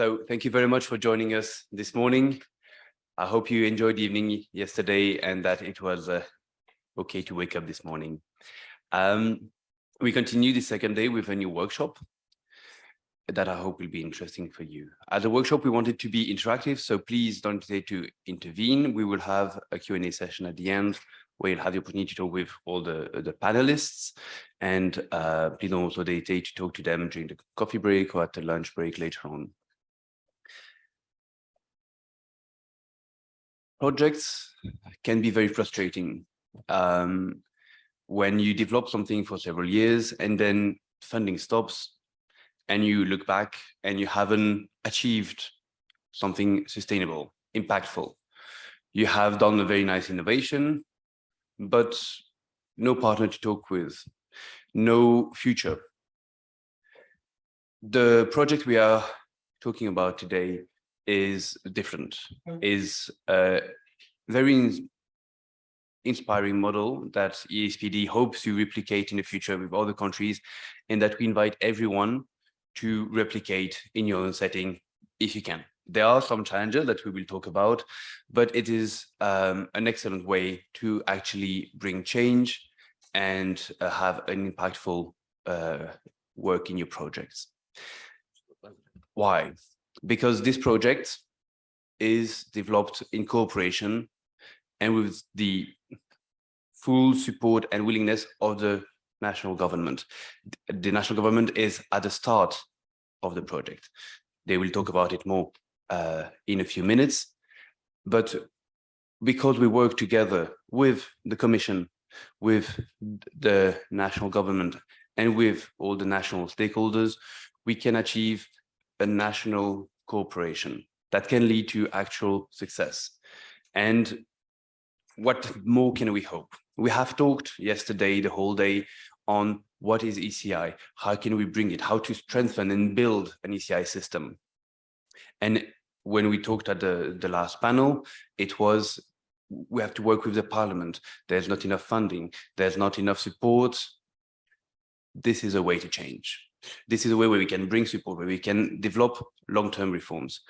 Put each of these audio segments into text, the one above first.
So thank you very much for joining us this morning. I hope you enjoyed the evening yesterday and that it was okay to wake up this morning. We continue the second day with a new workshop that I hope will be interesting for you. As a workshop, we want it to be interactive, so please don't hesitate to intervene. We will have a Q&A session at the end where you'll have the opportunity to talk with all the panelists, and please don't also hesitate to talk to them during the coffee break or at the lunch break later on. Projects can be very frustrating when you develop something for several years and then funding stops and you look back and you haven't achieved something sustainable, impactful. You have done a very nice innovation, but no partner to talk with, no future. The project we are talking about today is different, is a very inspiring model that EASPD hopes to replicate in the future with other countries, and that we invite everyone to replicate in your own setting if you can. There are some challenges that we will talk about, but it is an excellent way to actually bring change and have an impactful work in your projects. Why? Because this project is developed in cooperation and with the full support and willingness of the national government. The national government is at the start of the project. They will talk about it more in a few minutes, but because we work together with the Commission, with the national government, and with all the national stakeholders, we can achieve a national cooperation that can lead to actual success. And what more can we hope? We have talked yesterday, the whole day, on what is ECI, how can we bring it, how to strengthen and build an ECI system. And when we talked at the last panel, it was, we have to work with the parliament. There's not enough funding. There's not enough support. This is a way to change. This is a way where we can bring support, where we can develop long-term reforms.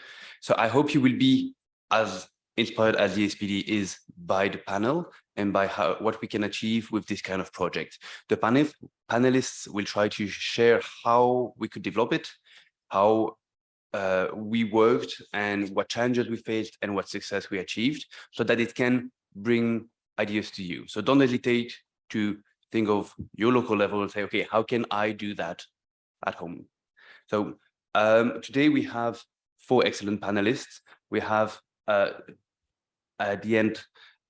So I hope you will be as inspired as the EASPD is by the panel and by what we can achieve with this kind of project. The panelists will try to share how we could develop it, how we worked and what challenges we faced and what success we achieved, so that it can bring ideas to you. So don't hesitate to think of your local level and say, okay, how can I do that at home? So today we have 4 excellent panelists. We have at the end,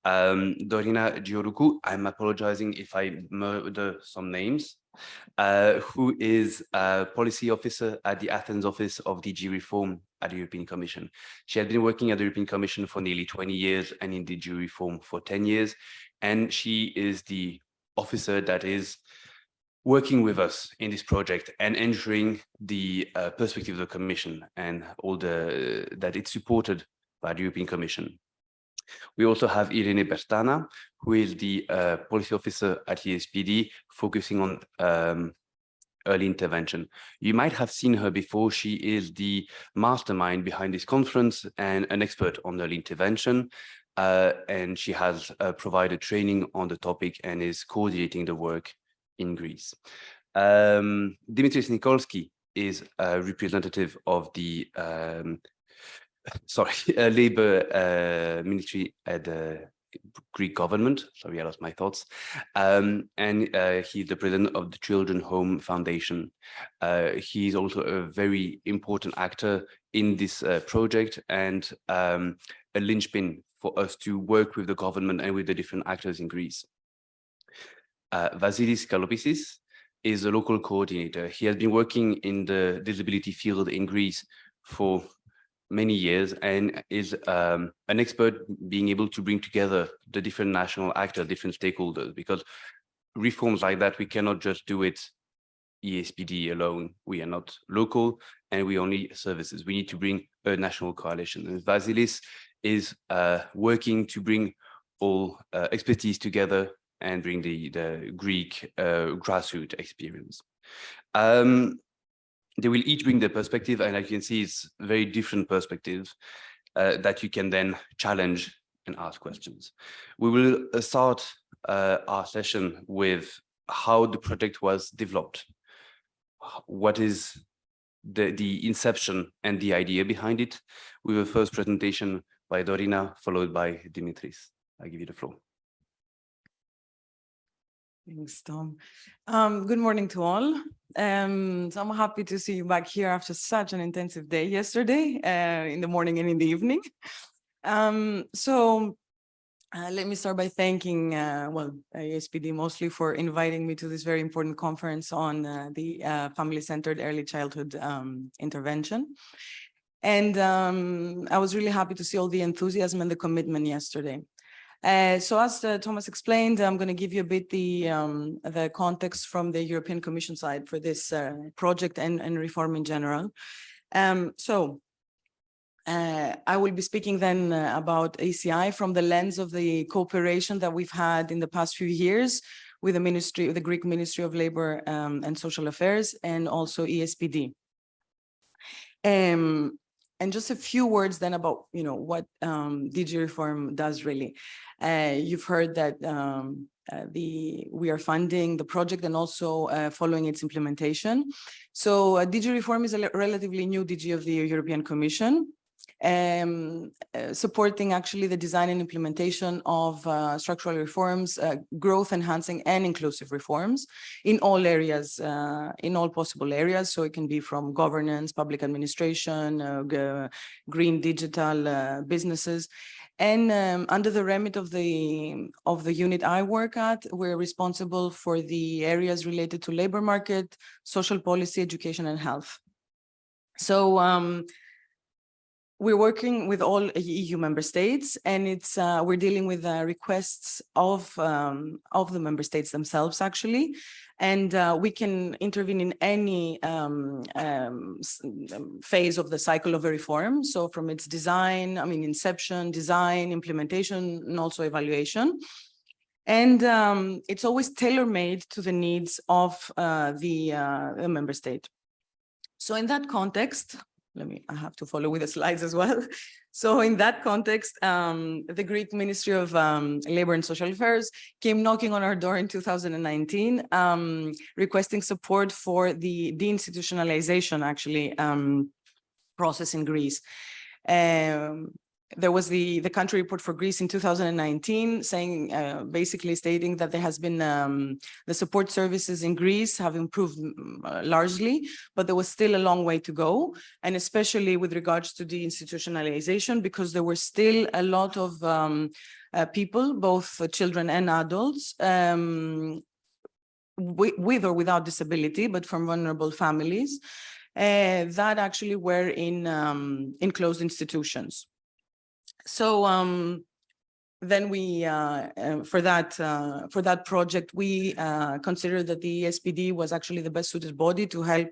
Dorina, Giouroukou, I'm apologizing if I murder some names, who is a policy officer at the Athens office of DG Reform at the European Commission. She has been working at the European Commission for nearly 20 years and in DG Reform for 10 years. And she is the officer that is working with us in this project and ensuring the perspective of the Commission and all that it's supported by the European Commission. We also have Irene Bertana, who is the policy officer at EASPD, focusing on early intervention. You might have seen her before. She is the mastermind behind this conference and an expert on early intervention. And she has provided training on the topic and is coordinating the work in Greece. Dimitris Nikolsky is a representative of the Labour Ministry at the Greek government. Sorry, I lost my thoughts. And he's the president of the Children's Home Foundation. He's also a very important actor in this project and a linchpin for us to work with the government and with the different actors in Greece. Vasilis Kalopisis is a local coordinator. He has been working in the disability field in Greece for many years and is an expert being able to bring together the different national actors, different stakeholders, because reforms like that, we cannot just do it EASPD alone. We are not local and we only services. We need to bring a national coalition. And Vasilis is working to bring all expertise together and bring the Greek grassroots experience. They will each bring their perspective, and I can see it's very different perspectives that you can then challenge and ask questions. We will start our session with how the project was developed. What is the inception and the idea behind it, with a first presentation by Dorina, followed by Dimitris. I give you the floor. Thanks, Tom. Good morning to all. So I'm happy to see you back here after such an intensive day yesterday, in the morning and in the evening. Let me start by thanking, EASPD mostly for inviting me to this very important conference on the family-centered early childhood intervention. And I was really happy to see all the enthusiasm and the commitment yesterday. So as Thomas explained, I'm going to give you a bit the context from the European Commission side for this project and reform in general. I will be speaking then about ECI from the lens of the cooperation that we've had in the past few years with the Greek Ministry of Labor and Social Affairs, and also EASPD. And just a few words then about, what DG reform does really. You've heard that we are funding the project and also following its implementation. So DG reform is a relatively new DG of the European Commission, supporting actually the design and implementation of structural reforms, growth enhancing and inclusive reforms in all areas, in all possible areas. So it can be from governance, public administration, green digital businesses. And under the remit of the unit I work at, we're responsible for the areas related to labor market, social policy, education, and health. So we're working with all EU member states, and we're dealing with requests of the member states themselves, actually. And we can intervene in any phase of the cycle of a reform. So from its design, inception, design, implementation, and also evaluation. And it's always tailor-made to the needs of the member state. So in that context, I have to follow with the slides as well. So in that context, the Greek Ministry of Labor and Social Affairs came knocking on our door in 2019, requesting support for the deinstitutionalization, actually, process in Greece. There was the country report for Greece in 2019 saying, basically stating that there has been, the support services in Greece have improved largely, but there was still a long way to go. And especially with regards to deinstitutionalization, because there were still a lot of people, both children and adults, with or without disability, but from vulnerable families, that actually were in closed institutions. So then we, for that project, we considered that the EASPD was actually the best suited body to help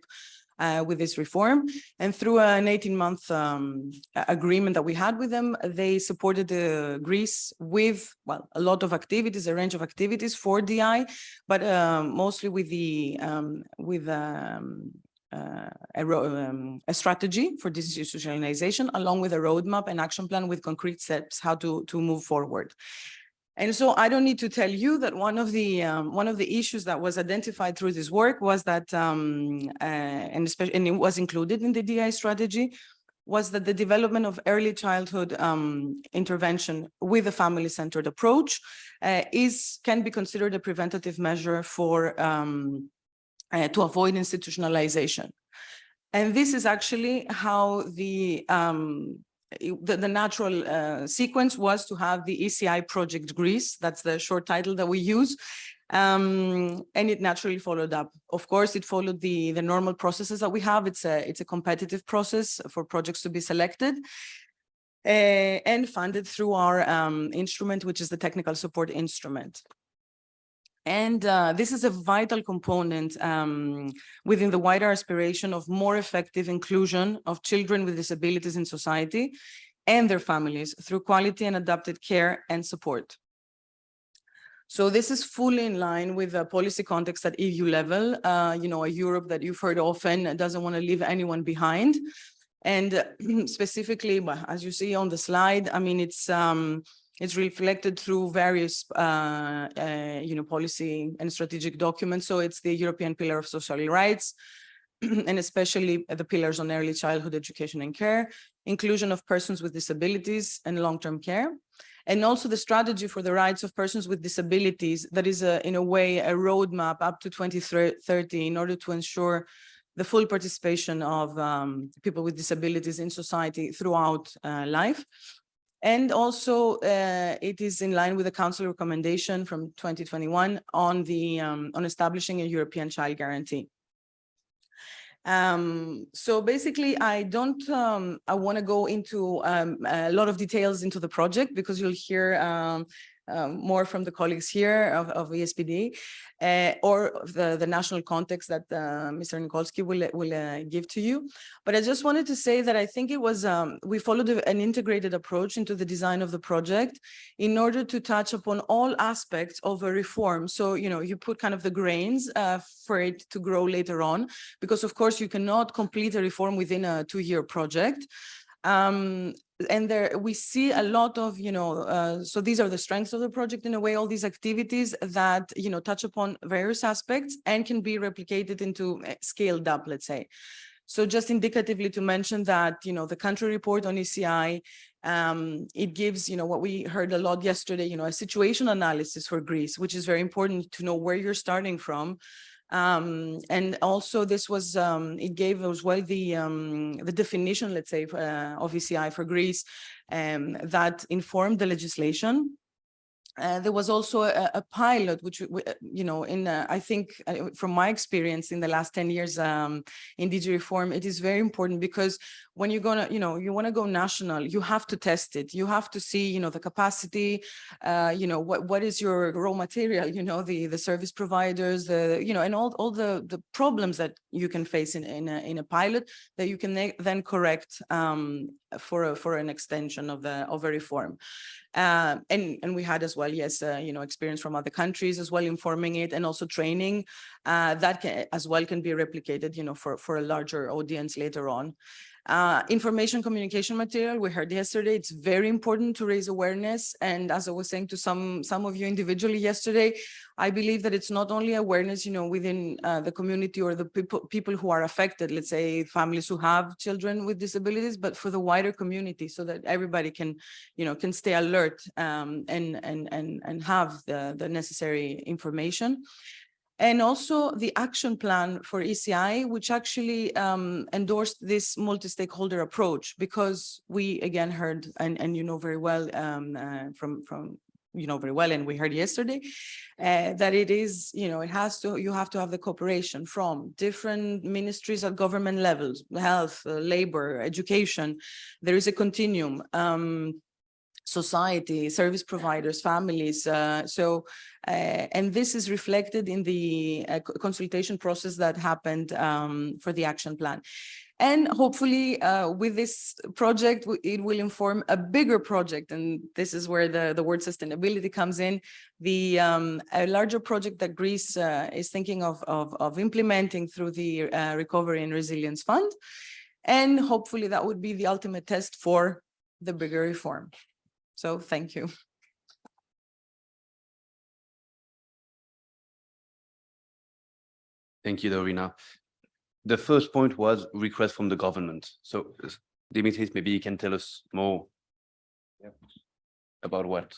with this reform. And through an 18-month agreement that we had with them, they supported Greece with, a lot of activities, a range of activities for DI, but mostly with a strategy for deinstitutionalization, along with a roadmap and action plan with concrete steps how to move forward. And so I don't need to tell you that one of the issues that was identified through this work was that, and it was included in the DI strategy, was that the development of early childhood intervention with a family-centered approach can be considered a preventative measure for to avoid institutionalization. And this is actually how the natural sequence was to have the ECI Project Greece. That's the short title that we use. And it naturally followed up. Of course, it followed the normal processes that we have. It's a competitive process for projects to be selected and funded through our instrument, which is the technical support instrument. And this is a vital component within the wider aspiration of more effective inclusion of children with disabilities in society and their families through quality and adapted care and support. So this is fully in line with the policy context at EU level, you know, a Europe that you've heard often doesn't want to leave anyone behind. And specifically, as you see on the slide, I mean, it's reflected through various, you know, policy and strategic documents. So it's the European Pillar of Social Rights, and especially the pillars on early childhood education and care, inclusion of persons with disabilities and long-term care, and also the strategy for the rights of persons with disabilities that is, in a way, a roadmap up to 2030 in order to ensure the full participation of people with disabilities in society throughout life. And also, it is in line with the Council recommendation from 2021 on the on establishing a European Child Guarantee. So basically, I want to go into a lot of details into the project because you'll hear more from the colleagues here of EASPD or the national context that Mr. Nikolsky will give to you. But I just wanted to say that I think it was, we followed an integrated approach into the design of the project in order to touch upon all aspects of a reform. So, you know, you put kind of the grains for it to grow later on, because of course you cannot complete a reform within a 2-year project. And there we see a lot of, you know, so these are the strengths of the project in a way, all these activities that, you know, touch upon various aspects and can be replicated into scaled up, let's say. So just indicatively to mention that, you know, the country report on ECI, it gives, you know, what we heard a lot yesterday, you know, a situation analysis for Greece, which is very important to know where you're starting from. And also this was, it gave as well the definition, let's say, of ECI for Greece, that informed the legislation. There was also a pilot, which, you know, I think from my experience in the last 10 years in DG Reform, it is very important because when you're gonna, you know, you want to go national, you have to test it. You have to see, you know, the capacity, you know, what is your raw material, you know, the service providers, you know, and all the problems that you can face in a pilot that you can then correct for an extension of a reform. And we had as well, yes, you know, experience from other countries as well, informing it, and also training that as well can be replicated, you know, for a larger audience later on. Information communication material, we heard yesterday, it's very important to raise awareness. And as I was saying to some of you individually yesterday, I believe that it's not only awareness, you know, within the community or the people who are affected, let's say families who have children with disabilities, but for the wider community, so that everybody can, you know, can stay alert and have the necessary information. And also the action plan for ECI, which actually endorsed this multi-stakeholder approach, because we again heard, and you know very well from you know very well, and we heard yesterday that it is, you know, you have to have the cooperation from different ministries at government levels, health, labor, education. There is a continuum. Society, service providers, families. And this is reflected in the consultation process that happened for the action plan. And hopefully with this project, it will inform a bigger project. And this is where the word sustainability comes in. A larger project that Greece is thinking of implementing through the Recovery and Resilience Fund. And hopefully that would be the ultimate test for the bigger reform. So thank you. Thank you, Dorina. The first point was request from the government. So Dimitris, maybe you can tell us more about what?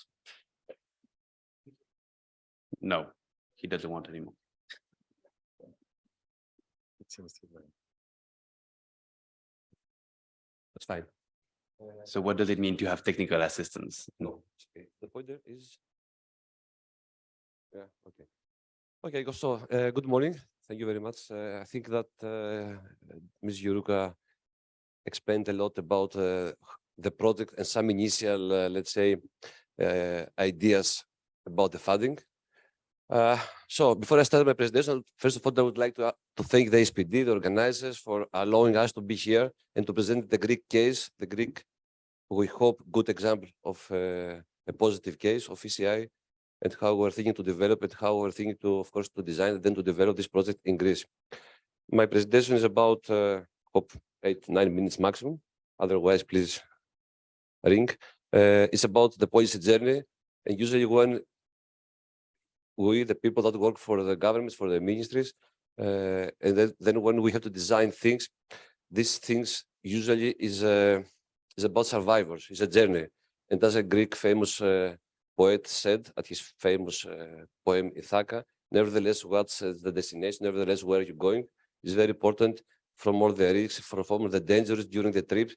No, he doesn't want anymore. That's fine. So what does it mean to have technical assistance? No. Okay. The pointer is. Yeah. Okay. Okay. So good morning. Thank you very much. I think that Ms. Giouroukou explained a lot about the project and some initial, let's say, ideas about the funding. So before I start my presentation, first of all, I would like to thank the EASPD, the organizers, for allowing us to be here and to present the Greek case, the Greek, we hope, good example of a positive case of ECI and how we're thinking to develop it, how we're thinking to, of course, to design and then to develop this project in Greece. My presentation is about, hope 8-9 minutes maximum. Otherwise, please ring. It's about the policy journey, and usually when we, the people that work for the governments, for the ministries, and then when we have to design things, these things usually is about survivors. It's a journey, and as a Greek famous poet said at his famous poem Ithaka, nevertheless, what's the destination? Nevertheless, where are you going? It's very important from all the risks, from all the dangers during the trip,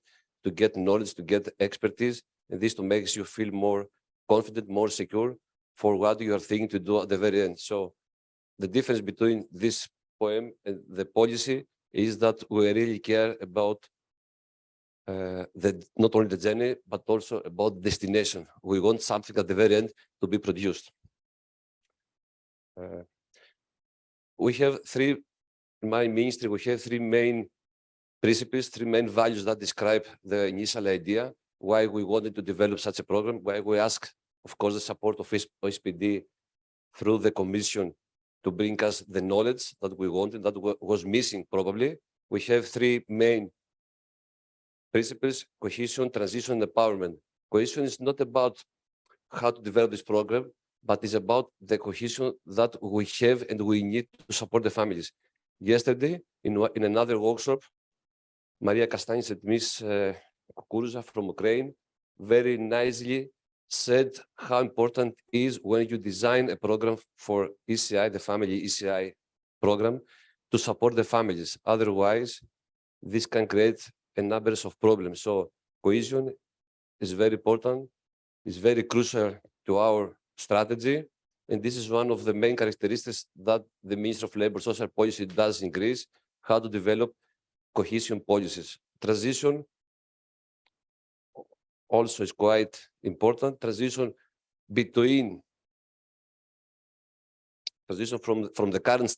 to get knowledge, to get expertise, and this to make you feel more confident, more secure for what you are thinking to do at the very end. So the difference between this poem and the policy is that we really care about not only the journey, but also about destination. We want something at the very end to be produced. We have in my ministry, we have three main principles, three main values that describe the initial idea, why we wanted to develop such a program, why we ask, of course, the support of EASPD through the Commission to bring us the knowledge that we wanted, that was missing probably. We have three main principles: cohesion, transition, and empowerment. Cohesion is not about how to develop this program, but it's about the cohesion that we have and we need to support the families. Yesterday, in another workshop, Maria Kastanis and Ms. Kukuruza from Ukraine very nicely said how important it is when you design a program for ECI, the family ECI program, to support the families. Otherwise, this can create a number of problems. So cohesion is very important, is very crucial to our strategy. And this is one of the main characteristics that the Ministry of Labour Social Policy does in Greece, how to develop cohesion policies. Transition also is quite important. Transition from the current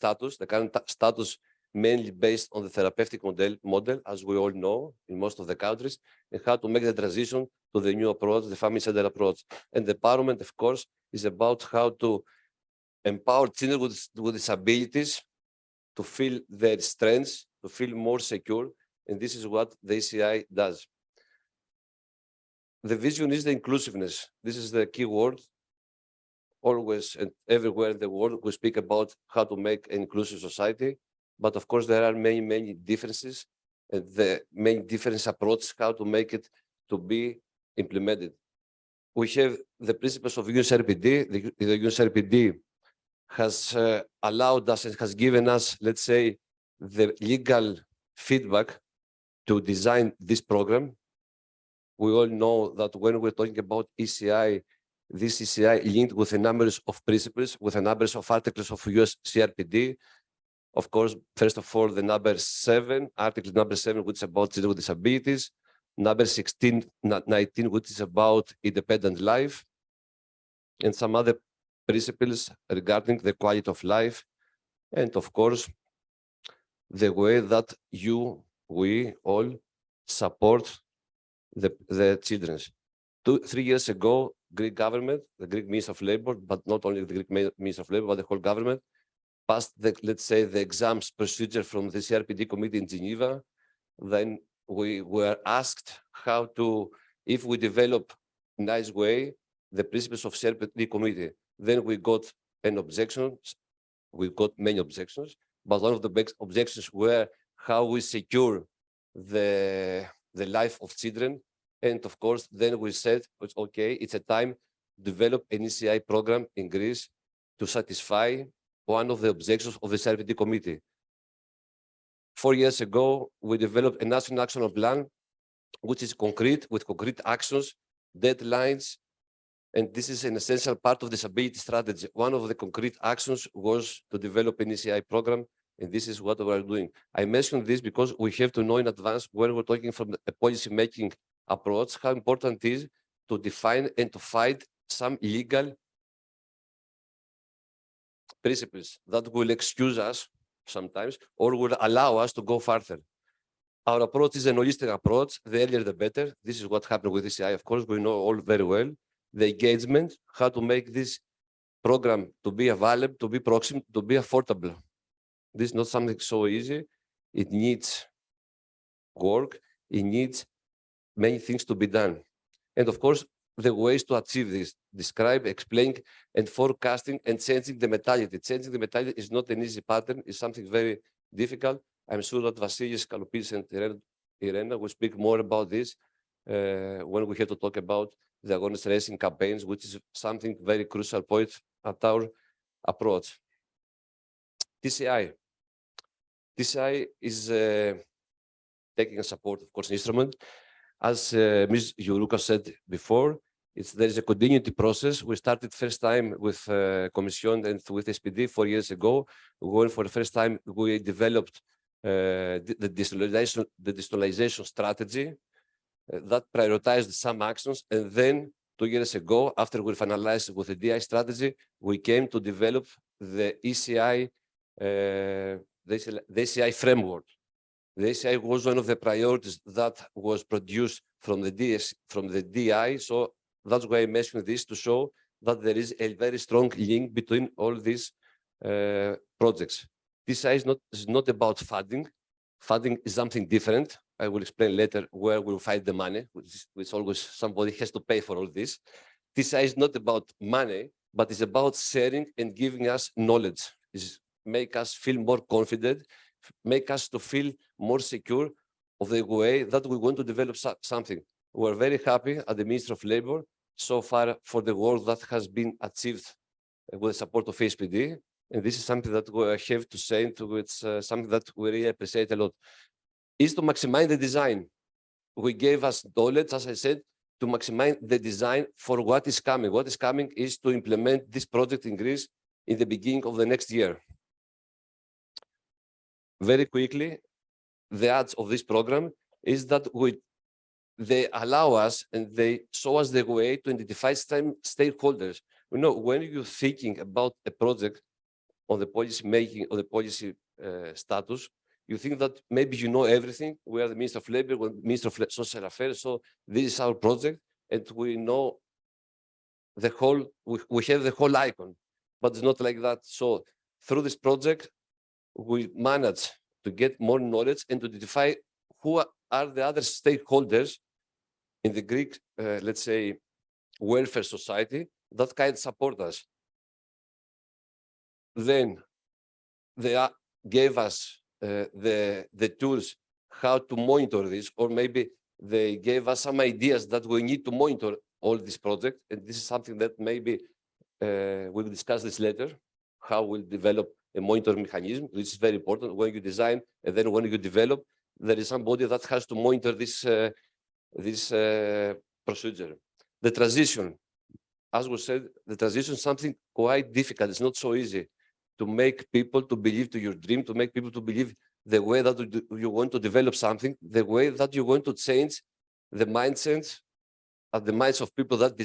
status mainly based on the therapeutic model, as we all know, in most of the countries, and how to make the transition to the new approach, the family-centered approach. And the empowerment, of course, is about how to empower children with disabilities to feel their strengths, to feel more secure, and this is what the ECI does. The vision is the inclusiveness. This is the key word. Always and everywhere in the world, we speak about how to make an inclusive society, but of course there are many differences, and the main different approaches how to make it to be implemented. We have the principles of UNICEF. The UNICEF has allowed us and has given us, let's say, the legal feedback to design this program. We all know that when we're talking about ECI, this ECI linked with a number of principles, with a number of articles of US CRPD. Of course, first of all, the number 7, article number 7, which is about children with disabilities, number 16, 19, which is about independent life, and some other principles regarding the quality of life, and of course, the way that we all support the children. 3 years ago, Greek government, the Greek Minister of Labour, but not only the Greek Minister of Labour, but the whole government, passed let's say, the exams procedure from the CRPD committee in Geneva. Then we were asked how to, if we develop nice way, the principles of CRPD committee. Then we got an objection. We got many objections, but one of the big objections were how we secure the life of children. And of course, then we said, it's okay, it's a time to develop an ECI program in Greece to satisfy one of the objections of the CRPD committee. 4 years ago, we developed a national action plan, which is concrete, with concrete actions, deadlines, and this is an essential part of the disability strategy. One of the concrete actions was to develop an ECI program, and this is what we are doing. I mentioned this because we have to know in advance, when we're talking from a policy-making approach, how important it is to define and to fight some legal principles that will excuse us sometimes or will allow us to go further. Our approach is an holistic approach. The earlier, the better. This is what happened with ECI. Of course, we know all very well the engagement, how to make this program to be available, to be proximate, to be affordable. This is not something so easy. It needs work. It needs many things to be done. And of course, the ways to achieve this, describe, explain, and forecasting and changing the mentality. Changing the mentality is not an easy pattern. It's something very difficult. I'm sure that Vasilis, Kalopisis, and Irene will speak more about this when we have to talk about the awareness raising campaigns, which is something very crucial point at our approach. TCI. TCI is taking a support, of course, instrument. As Ms. Giouroukou said before, there is a continuity process. We started first time with Commission and with SPD 4 years ago, when for the first time we developed the digitalization strategy that prioritized some actions. And then 2 years ago, after we finalized with the DI strategy, we came to develop the ECI, the ECI framework. The ECI was one of the priorities that was produced from the DI. So that's why I mentioned this, to show that there is a very strong link between all these projects. DCI is not about funding. Funding is something different. I will explain later where we'll find the money, which always somebody has to pay for all this. DCI is not about money, but it's about sharing and giving us knowledge. It's make us feel more confident, make us to feel more secure of the way that we want to develop something. We're very happy at the Ministry of Labour so far for the work that has been achieved with the support of EASPD. And this is something that we have to say, it's something that we really appreciate a lot, is to maximize the design. We gave us knowledge, as I said, to maximize the design for what is coming. What is coming is to implement this project in Greece in the beginning of the next year. Very quickly, the ads of this program is that they allow us and they show us the way to identify some stakeholders. You know, when you're thinking about a project on the policy making or the policy status, you think that maybe you know everything. We are the Minister of Labour, we're the Minister of Social Affairs, so this is our project, and we know the whole, we have the whole icon, but it's not like that. So through this project, we manage to get more knowledge and to identify who are the other stakeholders in the Greek, let's say, welfare society that can support us. Then they gave us the tools how to monitor this, or maybe they gave us some ideas that we need to monitor all this project. And this is something that maybe we will discuss this later, how we'll develop a monitoring mechanism, which is very important when you design, and then when you develop, there is somebody that has to monitor this, procedure. The transition, as we said, the transition is something quite difficult. It's not so easy to make people to believe to your dream, to make people to believe the way that you want to develop something, the way that you want to change the mindset at the minds of people that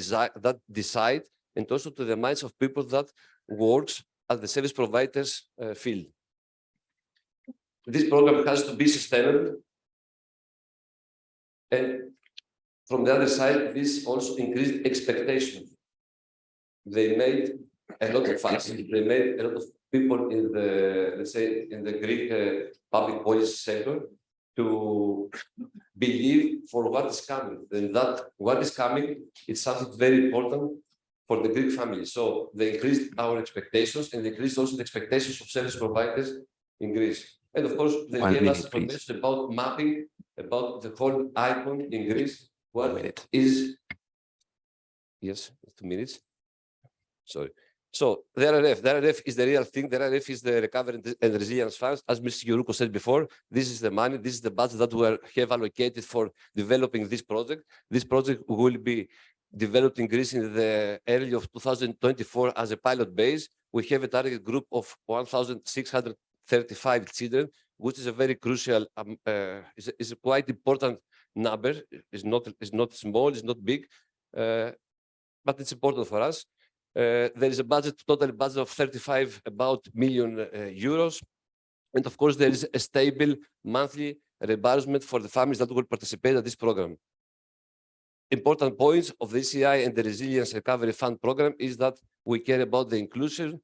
decide, and also to the minds of people that works at the service providers field. This program has to be sustainable. And from the other side, this also increased expectations. They made a lot of fuss. They made a lot of people in the, let's say, in the Greek public policy sector to believe for what is coming. And that what is coming is something very important for the Greek family. So they increased our expectations, and they increased also the expectations of service providers in Greece. And of course, they gave us information about mapping, about the whole icon in Greece. What is, yes, 2 minutes. Sorry. So the RRF is the real thing. The RRF is the Recovery and Resilience Funds. As Mr. Giouroukou said before, this is the money, this is the budget that we have allocated for developing this project. This project will be developed in Greece in the early of 2024 as a pilot base. We have a target group of 1,635 children, which is a very crucial, is a quite important number. It's not small, it's not big, but it's important for us. There is a total budget of 35 million euros. And of course, there is a stable monthly reimbursement for the families that will participate in this program. important points of the ECI and the Resilience Recovery Fund program is that we care about the inclusion,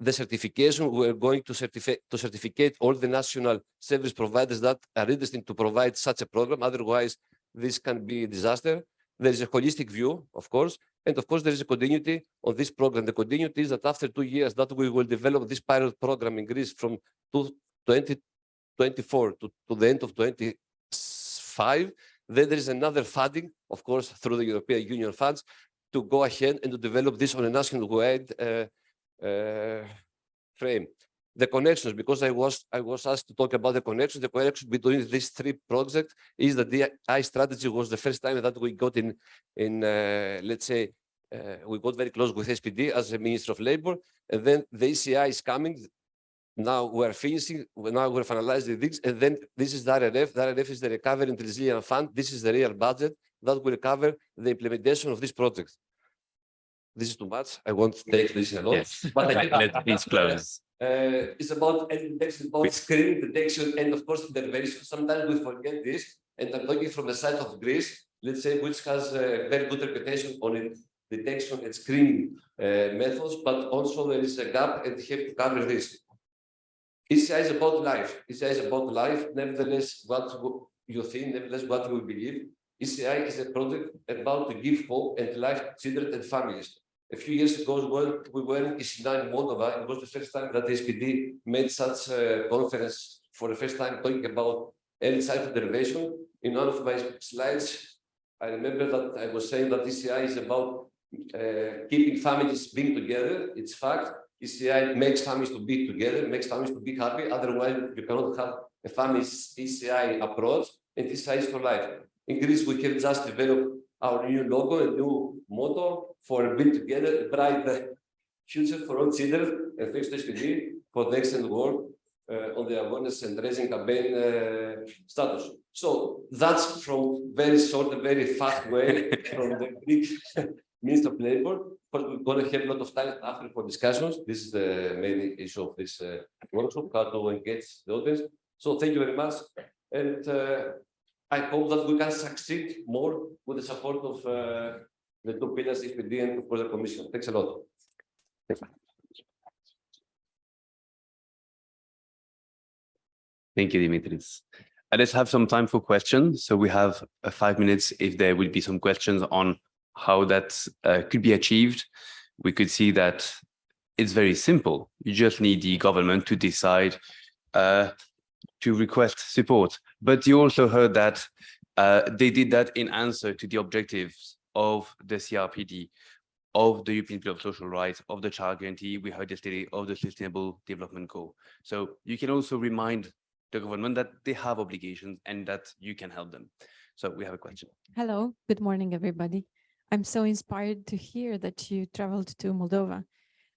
the certification. We are going to certificate all the national service providers that are interested to provide such a program. Otherwise, this can be a disaster. There is a holistic view, of course, and of course, there is a continuity on this program. The continuity is that after 2 years that we will develop this pilot program in Greece from 2024 to the end of 2025. Then there is another funding, of course, through the European Union funds, to go ahead and to develop this on a national-wide frame. The connections, because I was asked to talk about the connection between these 3 projects is that the I strategy was the first time that we got in let's say, we got very close with SPD as a Minister of Labor, and then the ECI is coming. Now we're finishing, now we're finalizing things, and then this is the RRF. The RRF is the Recovery and Resilience Fund. This is the real budget that will cover the implementation of this project. This is too much. I won't take this a lot. Yes, but let's close. It's about screening, detection, and of course intervention. Sometimes we forget this, and I'm talking from the side of Greece, let's say, which has a very good reputation on detection and screening methods, but also there is a gap, and we have to cover this. ECI is about life. ECI is about life. Nevertheless, what you think, nevertheless, what you believe. ECI is a project about to give hope and life to children and families. A few years ago, we were in ECI in Moldova. It was the first time that the SPD made such a conference for the first time talking about early childhood intervention. In one of my slides, I remember that I was saying that ECI is about keeping families being together. It's fact. ECI makes families to be together, makes families to be happy. Otherwise, you cannot have a family ECI approach, and ECI is for life. In Greece, we have just developed our new logo, a new motto for being together, bright future for all children, and thanks to SPD for the excellent work on the awareness and raising campaign status. So that's from very short and very fast way from the Greek Minister of Labor. But we're going to have a lot of time after for discussions. This is the main issue of this workshop, how to engage the audience. So thank you very much. And I hope that we can succeed more with the support of the 2 pillars, EASPD and for the Commission. Thanks a lot. Thank you, Dimitris. Let's have some time for questions. So we have 5 minutes if there will be some questions on how that could be achieved. We could see that it's very simple. You just need the government to decide to request support. But you also heard that they did that in answer to the objectives of the CRPD, of the European Pillar of Social Rights, of the Child Guarantee. We heard yesterday of the Sustainable Development Goal. So you can also remind the government that they have obligations and that you can help them. So we have a question. Hello, good morning, everybody. I'm so inspired to hear that you traveled to Moldova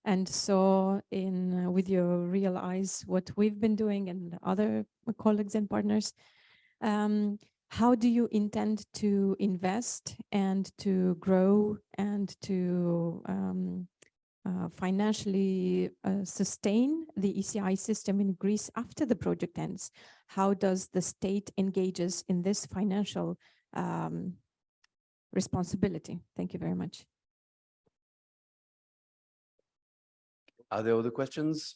and saw with your real eyes what we've been doing and other colleagues and partners. How do you intend to invest and to grow and to financially sustain the ECI system in Greece after the project ends? How does the state engages in this financial responsibility? Thank you very much. Are there other questions?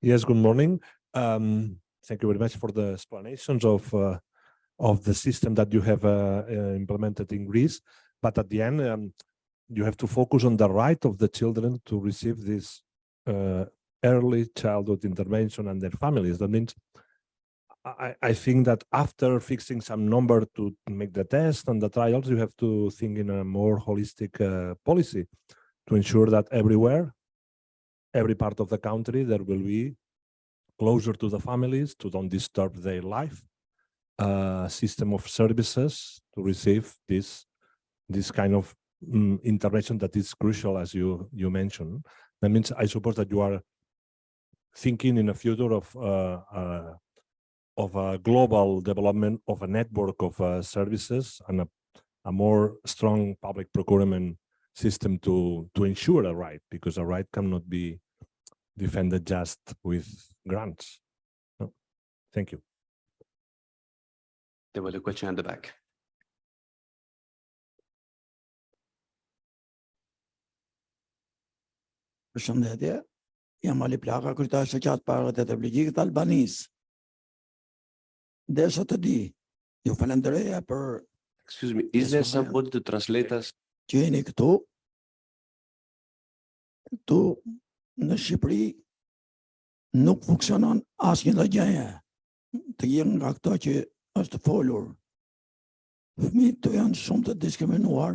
Yes, good morning. Thank you very much for the explanations of the system that you have implemented in Greece. But at the end, you have to focus on the right of the children to receive this early childhood intervention and their families. That means I think that after fixing some number to make the test and the trials, you have to think in a more holistic policy to ensure that everywhere, every part of the country, there will be closer to the families to don't disturb their life, system of services to receive this kind of intervention that is crucial, as you mentioned. That means I suppose that you are thinking in a future of a global development of a network of services and a more strong public procurement system to ensure a right, because a right cannot be defended just with grants. No. Thank you. There was a question at the back. Përshëndetje, jam Ali Plaka, kryetar shoqat parave të Belgjikit të Albanisë. Desha të di, ju falendereja për Excuse me, is there somebody to translate us? që jeni këtu. Këtu në Shqipëri nuk funksionon asnjë lloj gjëje. Të jenë nga këto që është folur. Fëmijët të janë shumë të diskriminuar.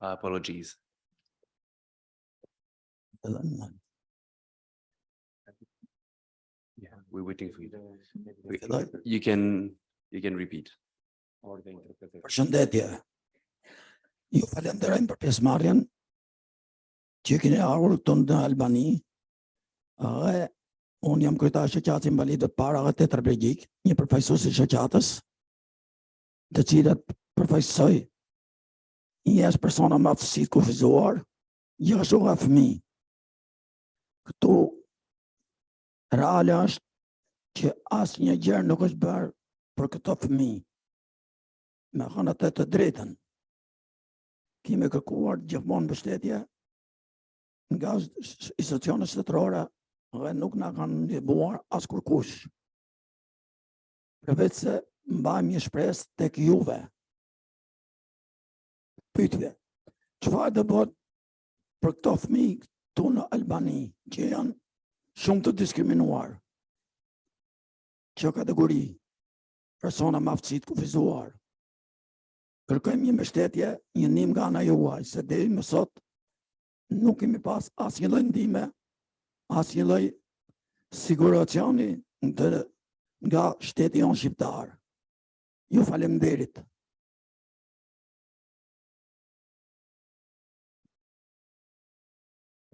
Apologies. Yeah, we're waiting for you. You can repeat. Përshëndetje. Ju falenderojmë për pjesëmarrjen që keni ardhur këtu në Albani. Dhe unë jam kryetar shoqati invalidët parave tetraplegjik, një përfaqësues i shoqatës, të cilat përfaqësoj njerëz persona me aftësi të kufizuar, gjithashtu nga fëmijë. Këtu reale është që asnjë gjë nuk është bërë për këto fëmijë. Me thënë atë të drejtën, kemi kërkuar gjithmonë mbështetje nga institucionet shtetërore dhe nuk na kanë ndihmuar as kurkush. Përveç se mbajmë një shpresë tek juve. Pyetje, çfarë do bëhet për këto fëmijë këtu në Albani që janë shumë të diskriminuar? Kjo kategori, persona me aftësi të kufizuar. Kërkojmë një mbështetje, një ndihmë nga ana juaj, se deri më sot nuk kemi pas asnjë lloj ndihme, asnjë lloj siguracioni nga shteti jonë shqiptar. Ju faleminderit.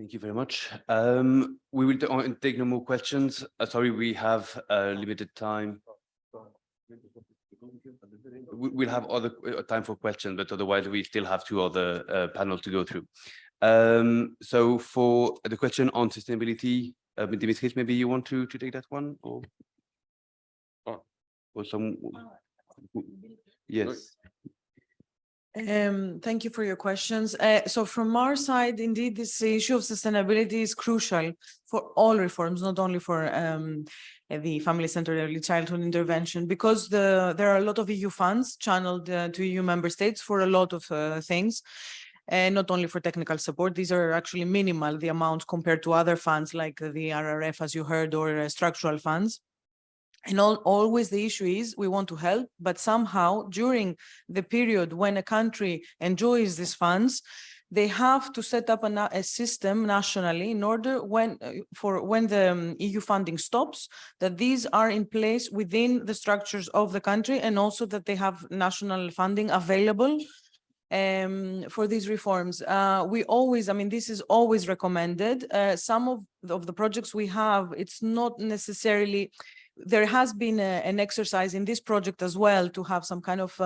Thank you very much. We will take no more questions. Sorry, we have limited time. We'll have other time for questions, but otherwise we still have two other panels to go through. So for the question on sustainability, Dimitris, maybe you want to take that one, or some? Yes. Thank you for your questions. So from our side, indeed, this issue of sustainability is crucial for all reforms, not only for the family-centered early childhood intervention, because there are a lot of EU funds channeled to EU member states for a lot of things, and not only for technical support. These are actually minimal, the amounts compared to other funds like the RRF, as you heard, or structural funds. And always the issue is we want to help, but somehow during the period when a country enjoys these funds, they have to set up a system nationally in order when the EU funding stops, that these are in place within the structures of the country, and also that they have national funding available for these reforms. We always, I mean, this is always recommended. Some of the projects we have, it's not necessarily. There has been an exercise in this project as well to have some kind of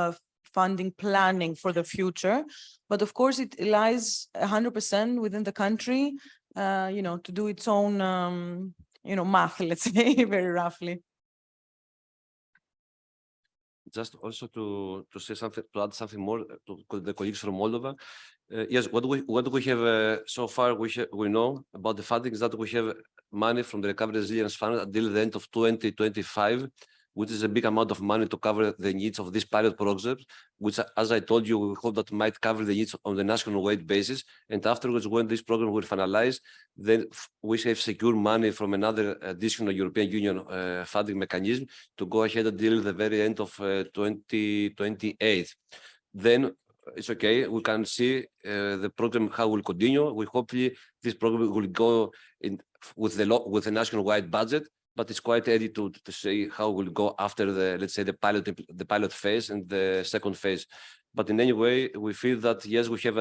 funding planning for the future, but of course it lies 100% within the country, to do its own, math, let's say, very roughly. Just also to say something, to add something more to the colleagues from Moldova. Yes, what we have so far, we know about the funding is that we have money from the Recovery Resilience Fund until the end of 2025, which is a big amount of money to cover the needs of this pilot project, which, as I told you, we hope that might cover the needs on the national weight basis. And afterwards, when this program will finalize, then we have secured money from another additional European Union funding mechanism to go ahead until the very end of 2028. Then it's okay. We can see the program how will continue. We hopefully this program will go in with the national-wide budget, but it's quite early to say how we'll go after the, let's say, the pilot phase and the second phase. But in any way, we feel that yes, we have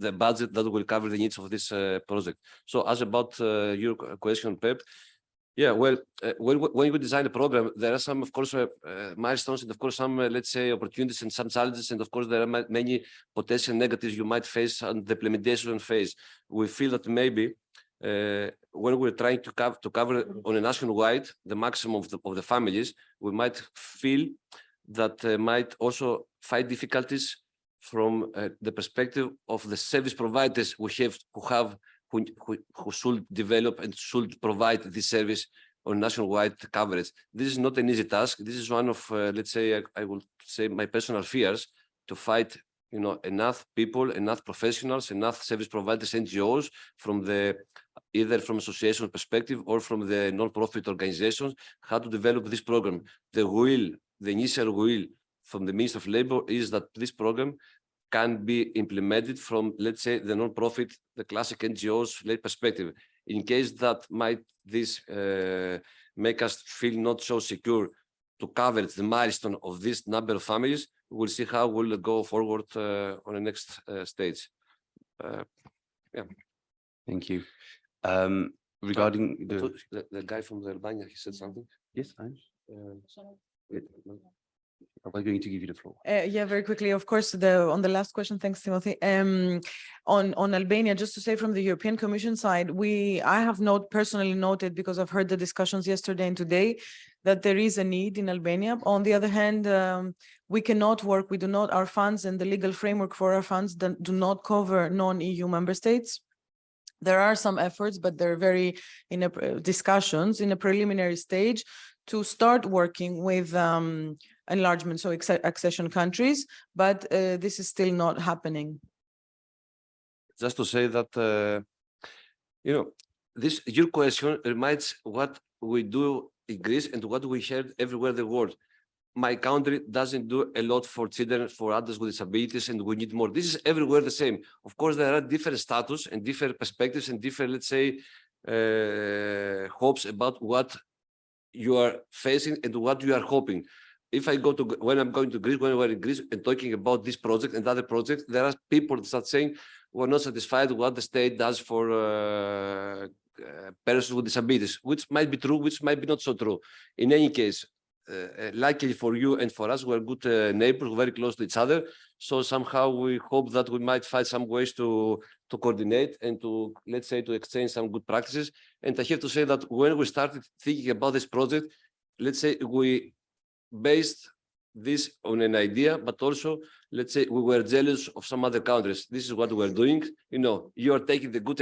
the budget that will cover the needs of this project. So as about your question, Pep, Yeah, well, when we design a program, there are some, of course, milestones and, of course, some, let's say, opportunities and some challenges. And, of course, there are many potential negatives you might face on the implementation phase. We feel that maybe when we're trying to cover on a nationwide the maximum of the families, we might feel that might also find difficulties from the perspective of the service providers who should develop and should provide this service on nationwide coverage. This is not an easy task. This is one of, let's say, I will say my personal fears, to fight, enough people, enough professionals, enough service providers, NGOs, from either from association perspective or from the non-profit organizations, how to develop this program. The initial will from the Ministry of Labor is that this program can be implemented from, let's say, the non-profit, the classic NGOs perspective. In case that might make us feel not so secure to cover the milestone of this number of families, we'll see how we'll go forward on the next stage. Yeah. Thank you. Regarding the guy from Albania, he said something. Yes, I'm going to give you the floor. Yeah, very quickly. Of course, on the last question, thanks, Timothy. On Albania, just to say from the European Commission side, I have personally noted, because I've heard the discussions yesterday and today, that there is a need in Albania. On the other hand, we cannot work. Our funds and the legal framework for our funds do not cover non-EU member states. There are some efforts, but they're very discussions in a preliminary stage to start working with enlargement, so accession countries, but this is still not happening. Just to say that, your question reminds what we do in Greece and what we heard everywhere in the world. My country doesn't do a lot for children, for adults with disabilities, and we need more. This is everywhere the same. Of course, there are different status and different perspectives and different, let's say, hopes about what you are facing and what you are hoping. If I when I'm going to Greece, when we're in Greece and talking about this project and other projects, there are people that start saying we're not satisfied with what the state does for persons with disabilities, which might be true, which might be not so true. In any case, luckily for you and for us, we're good neighbors, very close to each other. So somehow we hope that we might find some ways to coordinate and to, let's say, to exchange some good practices. And I have to say that when we started thinking about this project, let's say we based this on an idea, but also, let's say, we were jealous of some other countries. This is what we're doing. You are taking the good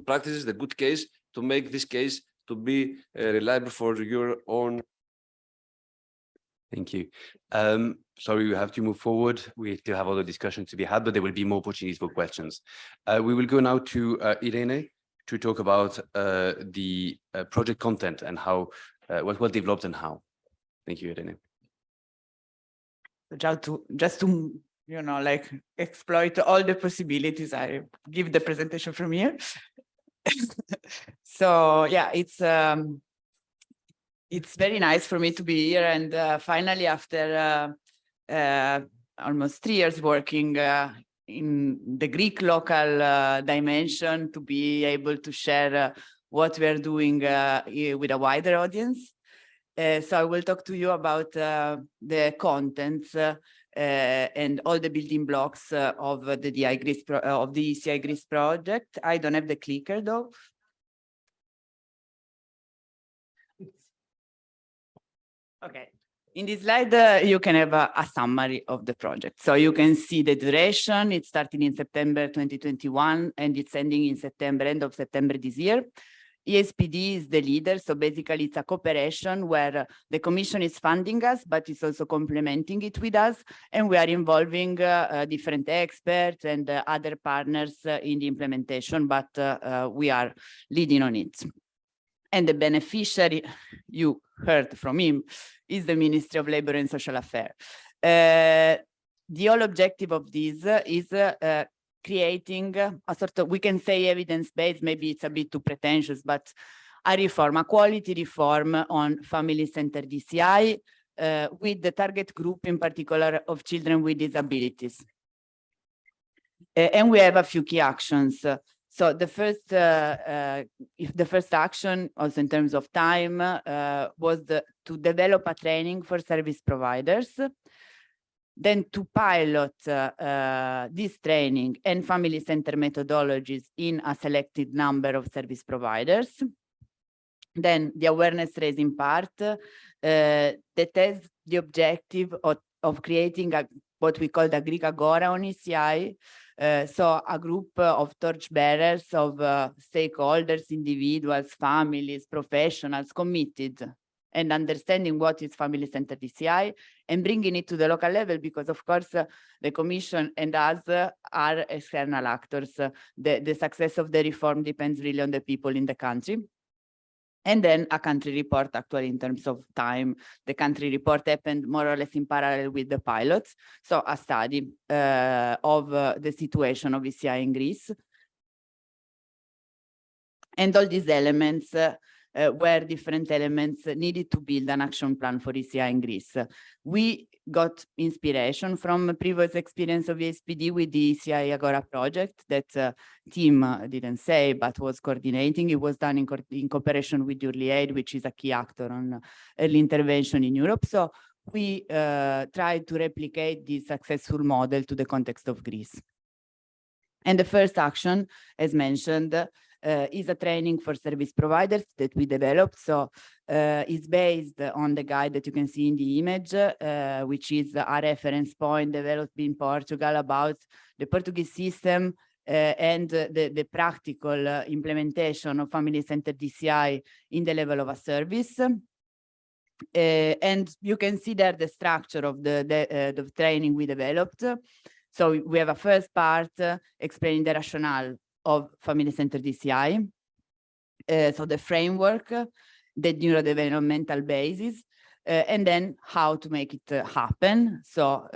practices, the good case, to make this case to be reliable for your own. Thank you. Sorry, we have to move forward. We still have other discussions to be had, but there will be more opportunities for questions. We will go now to Irene to talk about the project content and how what was developed and how. Thank you, Irene. Just to exploit all the possibilities, I give the presentation from here. So yeah, it's very nice for me to be here, and finally, after almost 3 years working in the Greek local dimension, to be able to share what we are doing with a wider audience. So I will talk to you about the contents and all the building blocks of the ECI Greece project. I don't have the clicker though. Okay. In this slide, you can have a summary of the project. So you can see the duration. It started in September 2021 and it's ending in end of September this year. EASPD is the leader, so basically it's a cooperation where the Commission is funding us, but it's also complementing it with us, and we are involving different experts and other partners in the implementation, but we are leading on it. And the beneficiary, you heard from him, is the Ministry of Labor and Social Affairs. The whole objective of this is creating a sort of, we can say evidence-based, maybe it's a bit too pretentious, but a reform, a quality reform on family-centered ECI with the target group in particular of children with disabilities. And we have a few key actions. So the first action, also in terms of time, was to develop a training for service providers, then to pilot this training and family center methodologies in a selected number of service providers. Then the awareness raising part that has the objective of creating what we call the Greek Agora on ECI. So a group of torchbearers, of stakeholders, individuals, families, professionals committed and understanding what is family-centered ECI and bringing it to the local level, because of course the Commission and us are external actors. The success of the reform depends really on the people in the country. And then a country report, actually, in terms of time, the country report happened more or less in parallel with the pilots. So a study of the situation of ECI in Greece. And all these elements were different elements needed to build an action plan for ECI in Greece. We got inspiration from previous experience of EASPD with the ECI Agora project that team didn't say, but was coordinating. It was done in cooperation with Ghilain, which is a key actor on early intervention in Europe. So we tried to replicate this successful model to the context of Greece. And the first action, as mentioned, is a training for service providers that we developed. So it's based on the guide that you can see in the image, which is a reference point developed in Portugal about the Portuguese system and the practical implementation of family-centered DCI in the level of a service. And you can see there the structure of the training we developed. So we have a first part explaining the rationale of family-centered DCI, so the framework, the neurodevelopmental basis, and then how to make it happen. So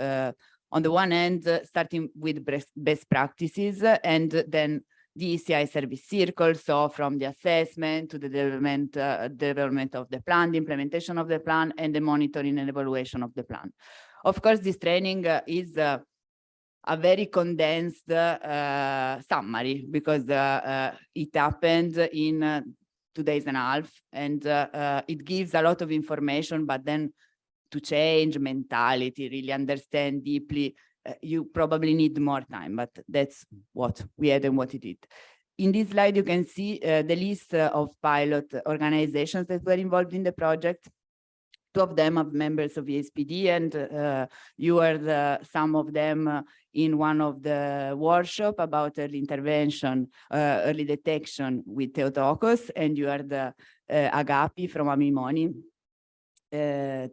on the one hand, starting with best practices, and then the ECI service circle, so from the assessment to the development of the plan, the implementation of the plan, and the monitoring and evaluation of the plan. Of course, this training is a very condensed summary, because it happened in 2.5 days, and it gives a lot of information, but then to change mentality, really understand deeply, you probably need more time, but that's what we had and what it did. In this slide, you can see the list of pilot organizations that were involved in the project. 2 of them are members of EASPD, and you heard some of them in one of the workshop about early intervention, early detection with Theotokos, and you heard Agapi from Amimoni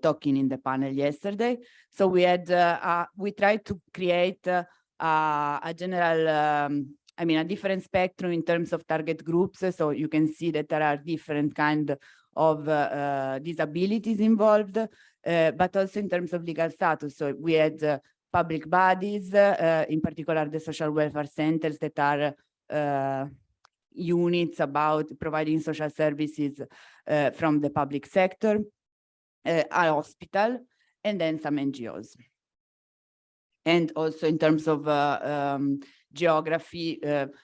talking in the panel yesterday. So we had, we tried to create a general, a different spectrum in terms of target groups. So you can see that there are different kind of disabilities involved, but also in terms of legal status. So we had public bodies, in particular the social welfare centers that are units about providing social services from the public sector, a hospital, and then some NGOs. And also in terms of geography,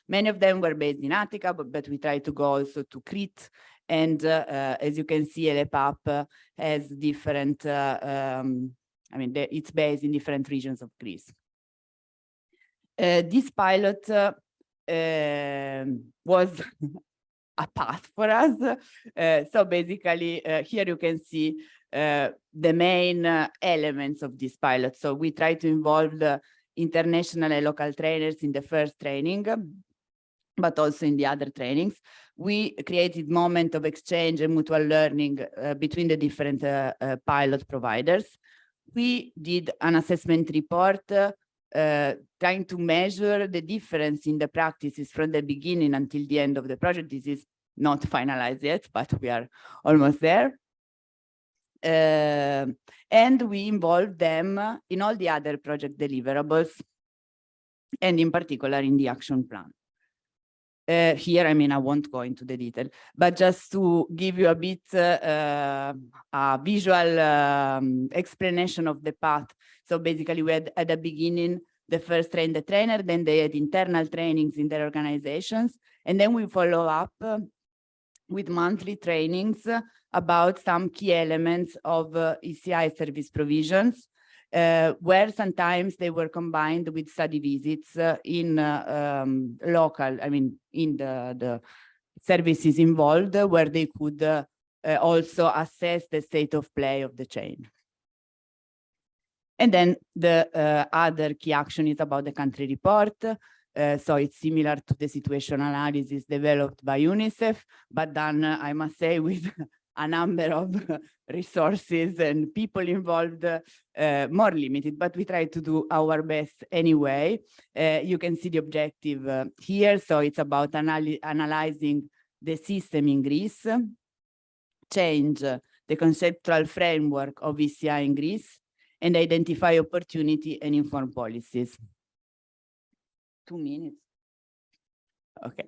many of them were based in Attica, but we tried to go also to Crete. And as you can see, LEPAP has different, it's based in different regions of Greece. This pilot was a path for us. So basically, here you can see the main elements of this pilot. So we try to involve the international and local trainers in the first training, but also in the other trainings. We created moment of exchange and mutual learning between the different pilot providers. We did an assessment report trying to measure the difference in the practices from the beginning until the end of the project. This is not finalized yet, but we are almost there. And we involved them in all the other project deliverables, and in particular in the action plan. Here, I won't go into the detail, but just to give you a bit a visual explanation of the path. So basically, we had at the beginning the first train the trainer, then they had internal trainings in their organizations, And then we follow up with monthly trainings about some key elements of ECI service provisions, where sometimes they were combined with study visits in local, I mean, in the services involved, where they could also assess the state of play of the chain. And then the other key action is about the country report. So it's similar to the situation analysis developed by UNICEF, but done, I must say, with a number of resources and people involved more limited, but we try to do our best anyway. You can see the objective here. So it's about analyzing the system in Greece, change the conceptual framework of ECI in Greece, and identify opportunity and inform policies. 2 minutes. Okay.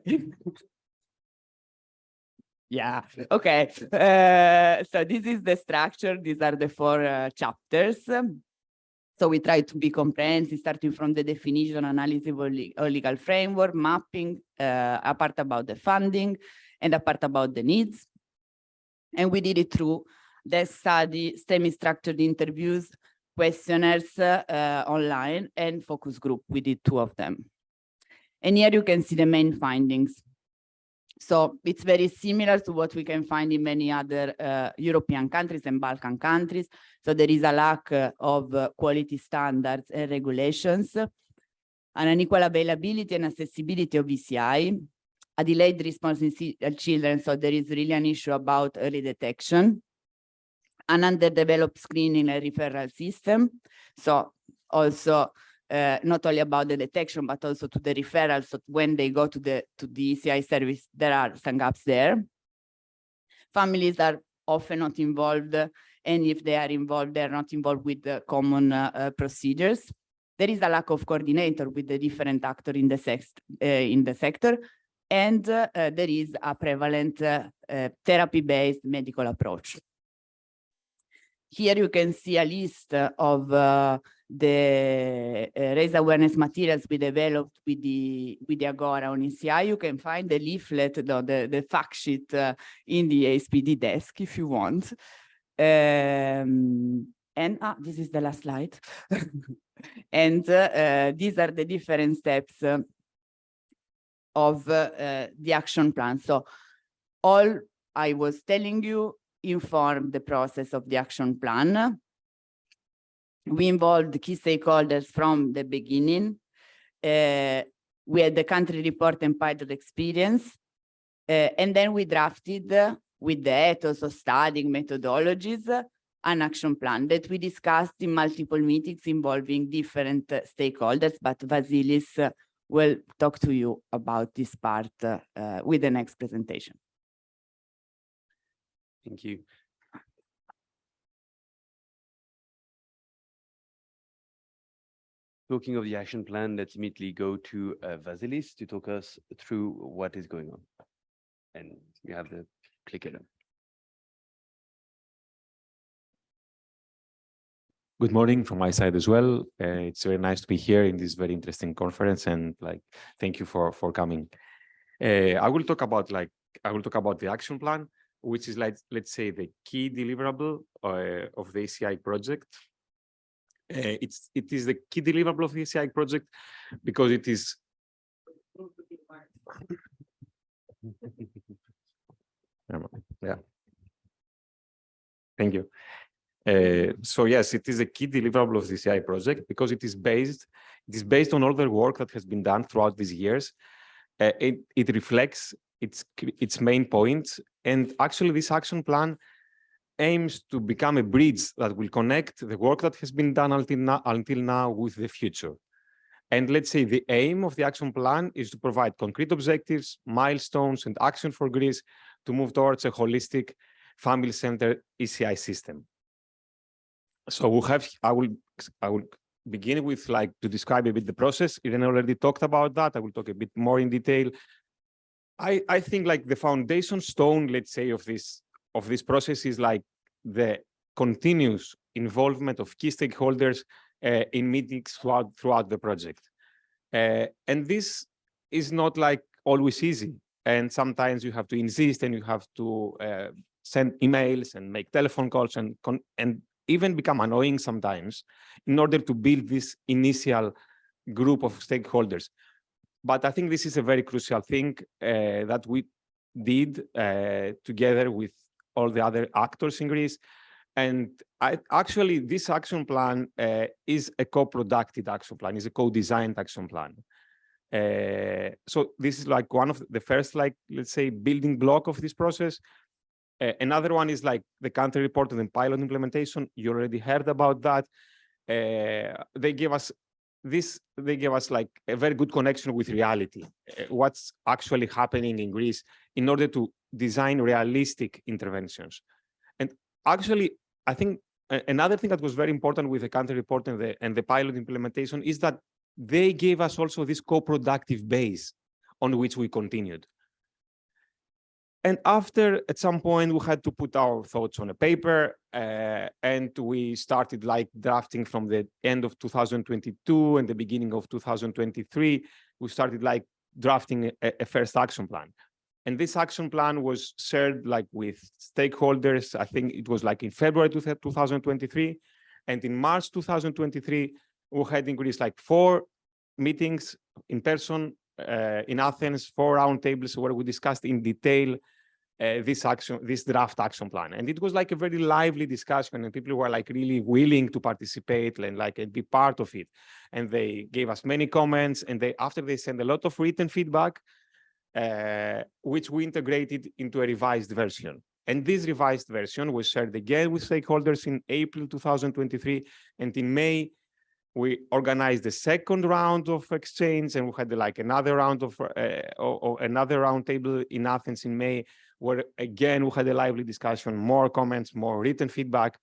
Yeah, okay. So this is the structure. These are the 4 chapters. So we try to be comprehensive, starting from the definition, analysis of legal framework, mapping, a part about the funding, and a part about the needs. And we did it through the study, semi-structured interviews, questionnaires online, and focus group. We did 2 of them. And here you can see the main findings. So it's very similar to what we can find in many other European countries and Balkan countries. So there is a lack of quality standards and regulations, an unequal availability and accessibility of ECI, a delayed response in children. So there is really an issue about early detection, an underdeveloped screening and referral system. So also not only about the detection, but also to the referrals. So when they go to the ECI service, there are some gaps there. Families are often not involved, and if they are involved, they're not involved with the common procedures. There is a lack of coordinator with the different actors in the sector, and there is a prevalent therapy-based medical approach. Here you can see a list of the raise awareness materials we developed with the Agora on ECI. You can find the leaflet, the fact sheet in the EASPD desk if you want. And this is the last slide. And these are the different steps of the action plan. So all I was telling you informed the process of the action plan. We involved the key stakeholders from the beginning. We had the country report and pilot experience. And then we drafted, with the ethos of studying methodologies, an action plan that we discussed in multiple meetings involving different stakeholders, but Vasilis will talk to you about this part with the next presentation. Thank you. Talking of the action plan, let's immediately go to Vasilis to talk us through what is going on. And you have the clicker. Good morning from my side as well. It's very nice to be here in this very interesting conference, and thank you for coming. I will talk about the action plan, which is let's say the key deliverable of the ECI project. It is the key deliverable of the ECI project because it is yeah. Thank you. So yes, it is a key deliverable of the ECI project because it is based on all the work that has been done throughout these years. It reflects its main points, and actually this action plan aims to become a bridge that will connect the work that has been done until now with the future. And let's say the aim of the action plan is to provide concrete objectives, milestones, and action for Greece to move towards a holistic, family-centered ECI system. So I will begin with to describe a bit the process. Irene already talked about that. I will talk a bit more in detail. I think the foundation stone, let's say, of this process is the continuous involvement of key stakeholders in meetings throughout the project. And this is not always easy and sometimes you have to insist and you have to send emails and make telephone calls and even become annoying sometimes in order to build this initial group of stakeholders. But I think this is a very crucial thing that we did together with all the other actors in Greece. And actually, this action plan is a co-producted action plan, is a co-designed action plan. So this is like one of the first, like, let's say, building block of this process. Another one is like the country report and pilot implementation. You already heard about that. They gave us like a very good connection with reality, what's actually happening in Greece, in order to design realistic interventions. And actually, I think another thing that was very important with the country report and the pilot implementation is that they gave us also this co-productive base on which we continued. And after, at some point, we had to put our thoughts on a paper, and we started like drafting from the end of 2022 and the beginning of 2023. We started like drafting a first action plan. And this action plan was shared like with stakeholders. I think it was like in February 2023. And in March 2023, we had in Greece like 4 meetings in person in Athens, 4 roundtables where we discussed in detail this draft action plan. And it was like a very lively discussion, and people were like really willing to participate and like be part of it. And they gave us many comments, and after they sent a lot of written feedback, which we integrated into a revised version. And this revised version was shared again with stakeholders in April 2023, and in May, we organized the second round of exchange, and we had like another round of another roundtable in Athens in May, where again we had a lively discussion, more comments, more written feedback,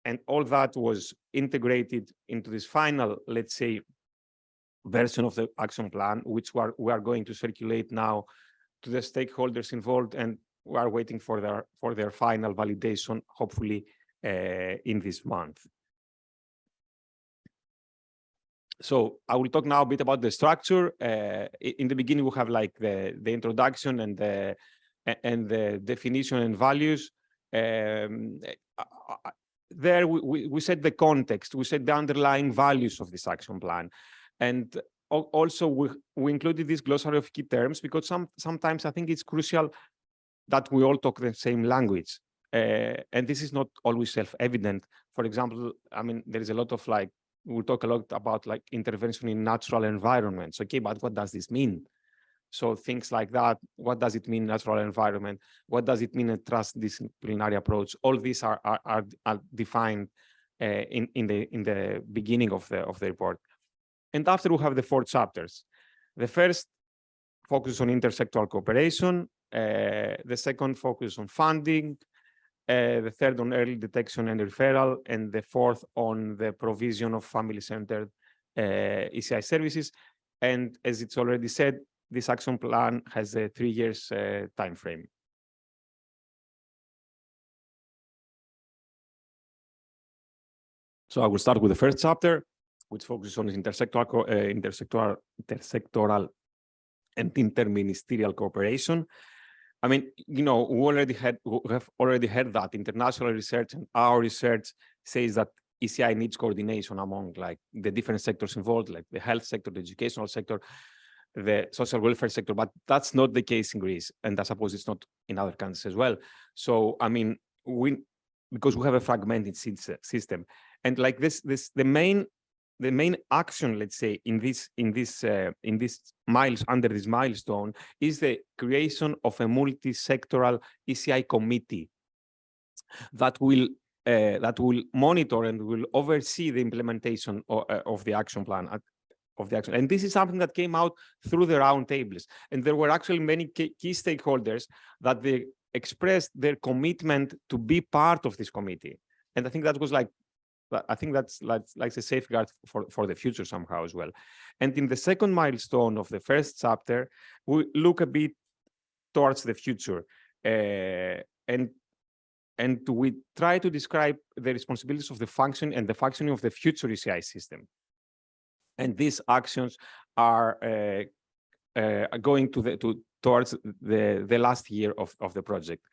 and all that was integrated into this final, let's say, version of the action plan, which we are going to circulate now to the stakeholders involved, and we are waiting for their final validation, hopefully in this month. So I will talk now a bit about the structure. In the beginning, we have like the introduction and the definition and values. There we set the context, we set the underlying values of this action plan. And also we included this glossary of key terms because sometimes I think it's crucial that we all talk the same language. And this is not always self-evident. For example, I mean, there is a lot of like, we'll talk a lot about like intervention in natural environments. Okay, but what does this mean? So things like that, what does it mean natural environment? What does it mean a transdisciplinary approach? All these are defined in the beginning of the report. And after we have the 4 chapters. The first focuses on intersectoral cooperation, the second focuses on funding, the third on early detection and referral, and the fourth on the provision of family-centered ECI services. And as it's already said, this action plan has a 3 years time frame. So I will start with the first chapter, which focuses on intersectoral and interministerial cooperation. I mean, you know, we have already heard that international research and our research says that ECI needs coordination among like the different sectors involved, like the health sector, the educational sector, the social welfare sector, but that's not the case in Greece. And I suppose it's not in other countries as well. So, I mean, because we have a fragmented system, and like the main action, let's say, under this milestone is the creation of a multi-sectoral ECI committee that will monitor and will oversee the implementation of the action plan. And this is something that came out through the roundtables. And there were actually many key stakeholders that they expressed their commitment to be part of this committee. And I think that was like, I think that's like a safeguard for the future somehow as well. And in the second milestone of the first chapter, we look a bit towards the future. And we try to describe the responsibilities of the function and the functioning of the future ECI system. And these actions are going to towards the last year of the project.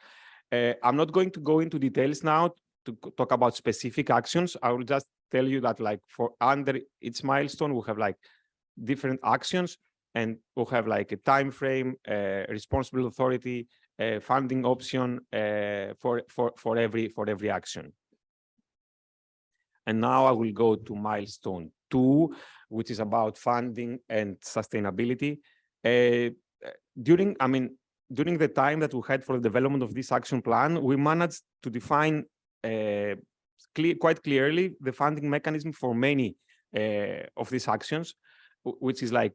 I'm not going to go into details now to talk about specific actions. I will just tell you that like for under each milestone, we have like different actions, and we'll have like a time frame, responsible authority, funding option for every action. And now I will go to milestone 2, which is about funding and sustainability. During the time that we had for the development of this action plan, we managed to define quite clearly the funding mechanism for many of these actions, which is like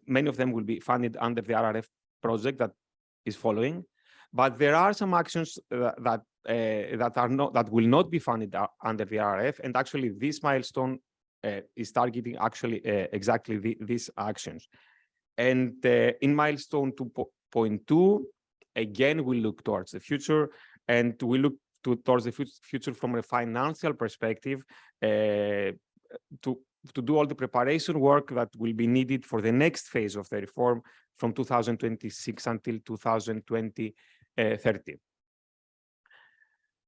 many of them will be funded under the RRF project that is following. But there are some actions that will not be funded under the RRF, and actually this milestone is targeting actually exactly these actions. And in milestone 2.2, again, we look towards the future, and we look towards the future from a financial perspective to do all the preparation work that will be needed for the next phase of the reform from 2026 until 2030.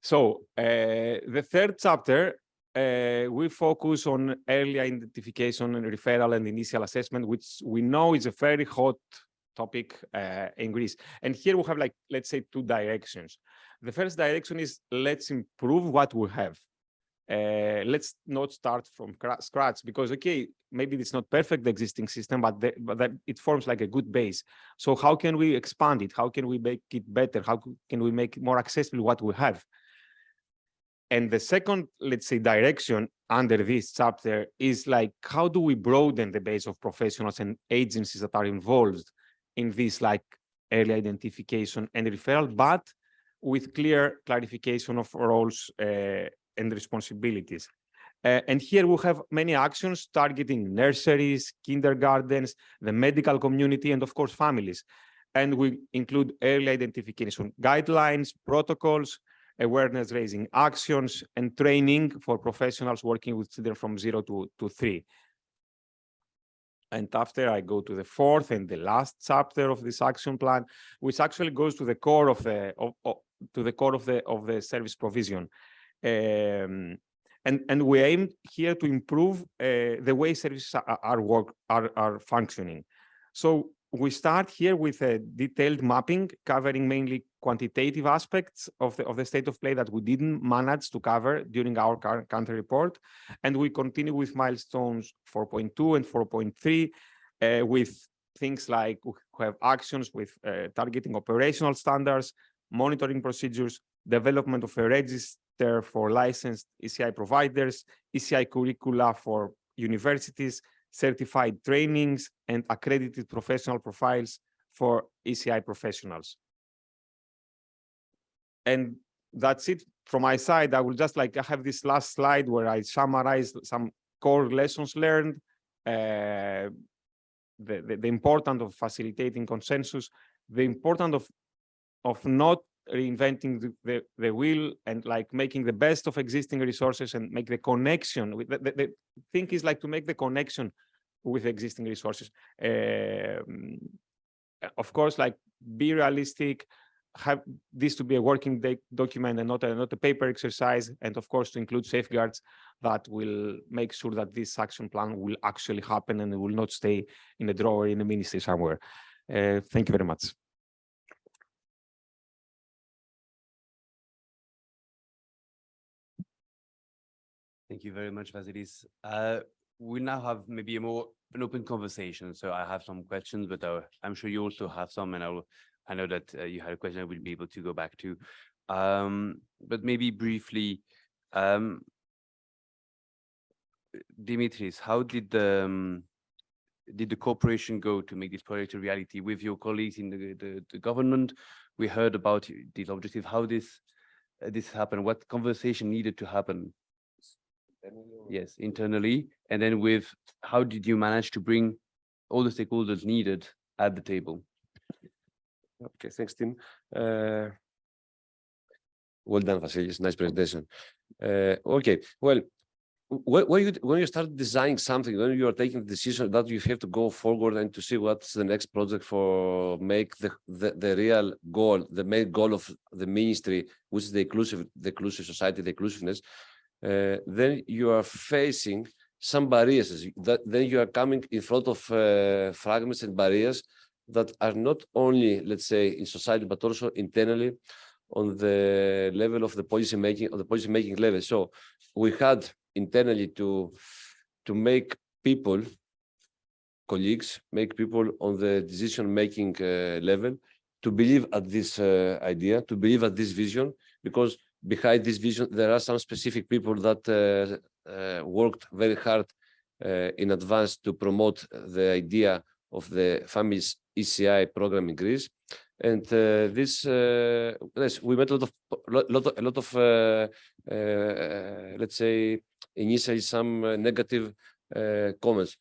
So the third chapter, we focus on early identification and referral and initial assessment, which we know is a very hot topic in Greece. And here we have, like, let's say, 2 directions. The first direction is let's improve what we have. Let's not start from scratch, because, okay, maybe it's not perfect, the existing system, but that it forms like a good base. So how can we expand it? How can we make it better? How can we make more accessible what we have? And the second, let's say, direction under this chapter is like, how do we broaden the base of professionals and agencies that are involved in this, like, early identification and referral, but with clear clarification of roles and responsibilities. And here we have many actions targeting nurseries, kindergartens, the medical community, and of course, families. And we include early identification guidelines, protocols, awareness raising actions, and training for professionals working with children from 0 to 3. And after, I go to the fourth and the last chapter of this action plan, which actually goes to the core of the service provision. And we aim here to improve the way services are functioning. So we start here with a detailed mapping covering mainly quantitative aspects of the state of play that we didn't manage to cover during our country report. And we continue with milestones 4.2 and 4.3 with things like we have actions with targeting operational standards, monitoring procedures, development of a register for licensed ECI providers, ECI curricula for universities, certified trainings, and accredited professional profiles for ECI professionals. And that's it from my side. I will just I have this last slide where I summarize some core lessons learned, the importance of facilitating consensus, the importance of not reinventing the wheel, and making the best of existing resources and make the connection with the thing is to make the connection with existing resources. Of course, be realistic, have this to be a working document and not a paper exercise, and of course to include safeguards that will make sure that this action plan will actually happen and it will not stay in a drawer in a ministry somewhere. Thank you very much. Thank you very much, Vasilis. We now have maybe an open conversation. So I have some questions, but I'm sure you also have some, and I know that you had a question I will be able to go back to. But maybe briefly, Dimitris, how did the cooperation go to make this project a reality with your colleagues in the government? We heard about these objectives. How this happened? What conversation needed to happen? Yes, internally, and then with how did you manage to bring all the stakeholders needed at the table? Okay, thanks, Tim. Well done, Vasilis. Nice presentation. Okay, well, when you start designing something, when you are taking the decision that you have to go forward and to see what's the next project for make the real goal, the main goal of the ministry, which is the inclusive society, the inclusiveness, then you are facing some barriers. Then you are coming in front of fragments and barriers that are not only, let's say, in society, but also internally on the level of the policy making level. So we had internally to make people, colleagues, make people on the decision-making level to believe at this idea, to believe at this vision, because behind this vision, there are some specific people that worked very hard in advance to promote the idea of the family's ECI program in Greece. And this, yes, we met a lot of let's say, initially some negative comments.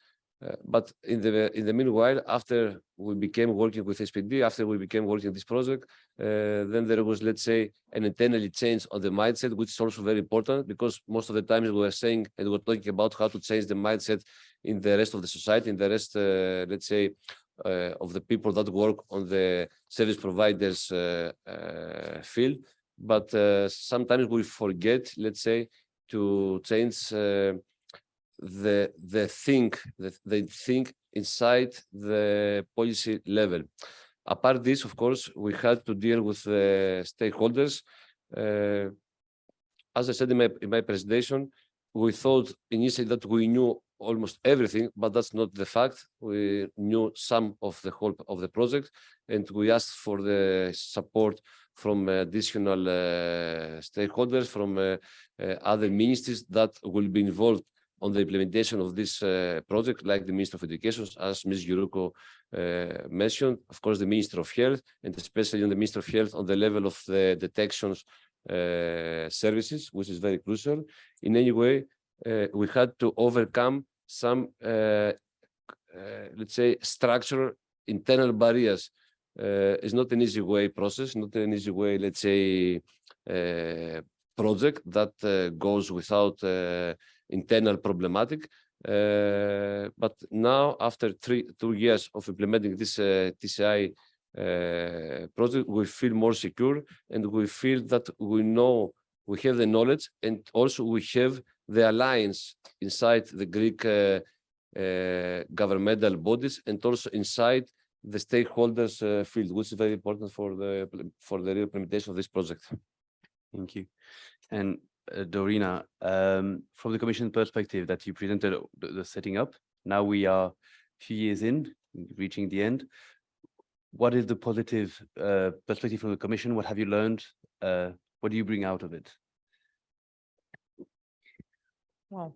But in the meanwhile, after we became working with SPD, after we became working this project, then there was, let's say, an internally change on the mindset, which is also very important, because most of the times we were saying and we were talking about how to change the mindset in the rest of the society, in the rest, let's say, of the people that work on the service providers field. But sometimes we forget, let's say, to change they think inside the policy level. Apart this, of course, we had to deal with stakeholders. As I said in my presentation, we thought initially that we knew almost everything, but that's not the fact. We knew some of the whole of the project, and we asked for the support from additional stakeholders, from other ministries that will be involved on the implementation of this project, like the Minister of Education, as Ms. Giouroukou mentioned, of course, the Minister of Health, and especially on the Minister of Health on the level of the detections services, which is very crucial. In any way, we had to overcome some, let's say, structural internal barriers. It's not an easy way process, not an easy way, let's say, project that goes without internal problematic. But now, after 2 years of implementing this TCI project, we feel more secure, and we feel that we know, we have the knowledge, and also we have the alliance inside the Greek governmental bodies, and also inside the stakeholders field, which is very important for the real implementation of this project. Thank you. And Dorina, from the Commission perspective that you presented the setting up, now we are a few years in, reaching the end. What is the positive perspective from the Commission? What have you learned? What do you bring out of it? Wow.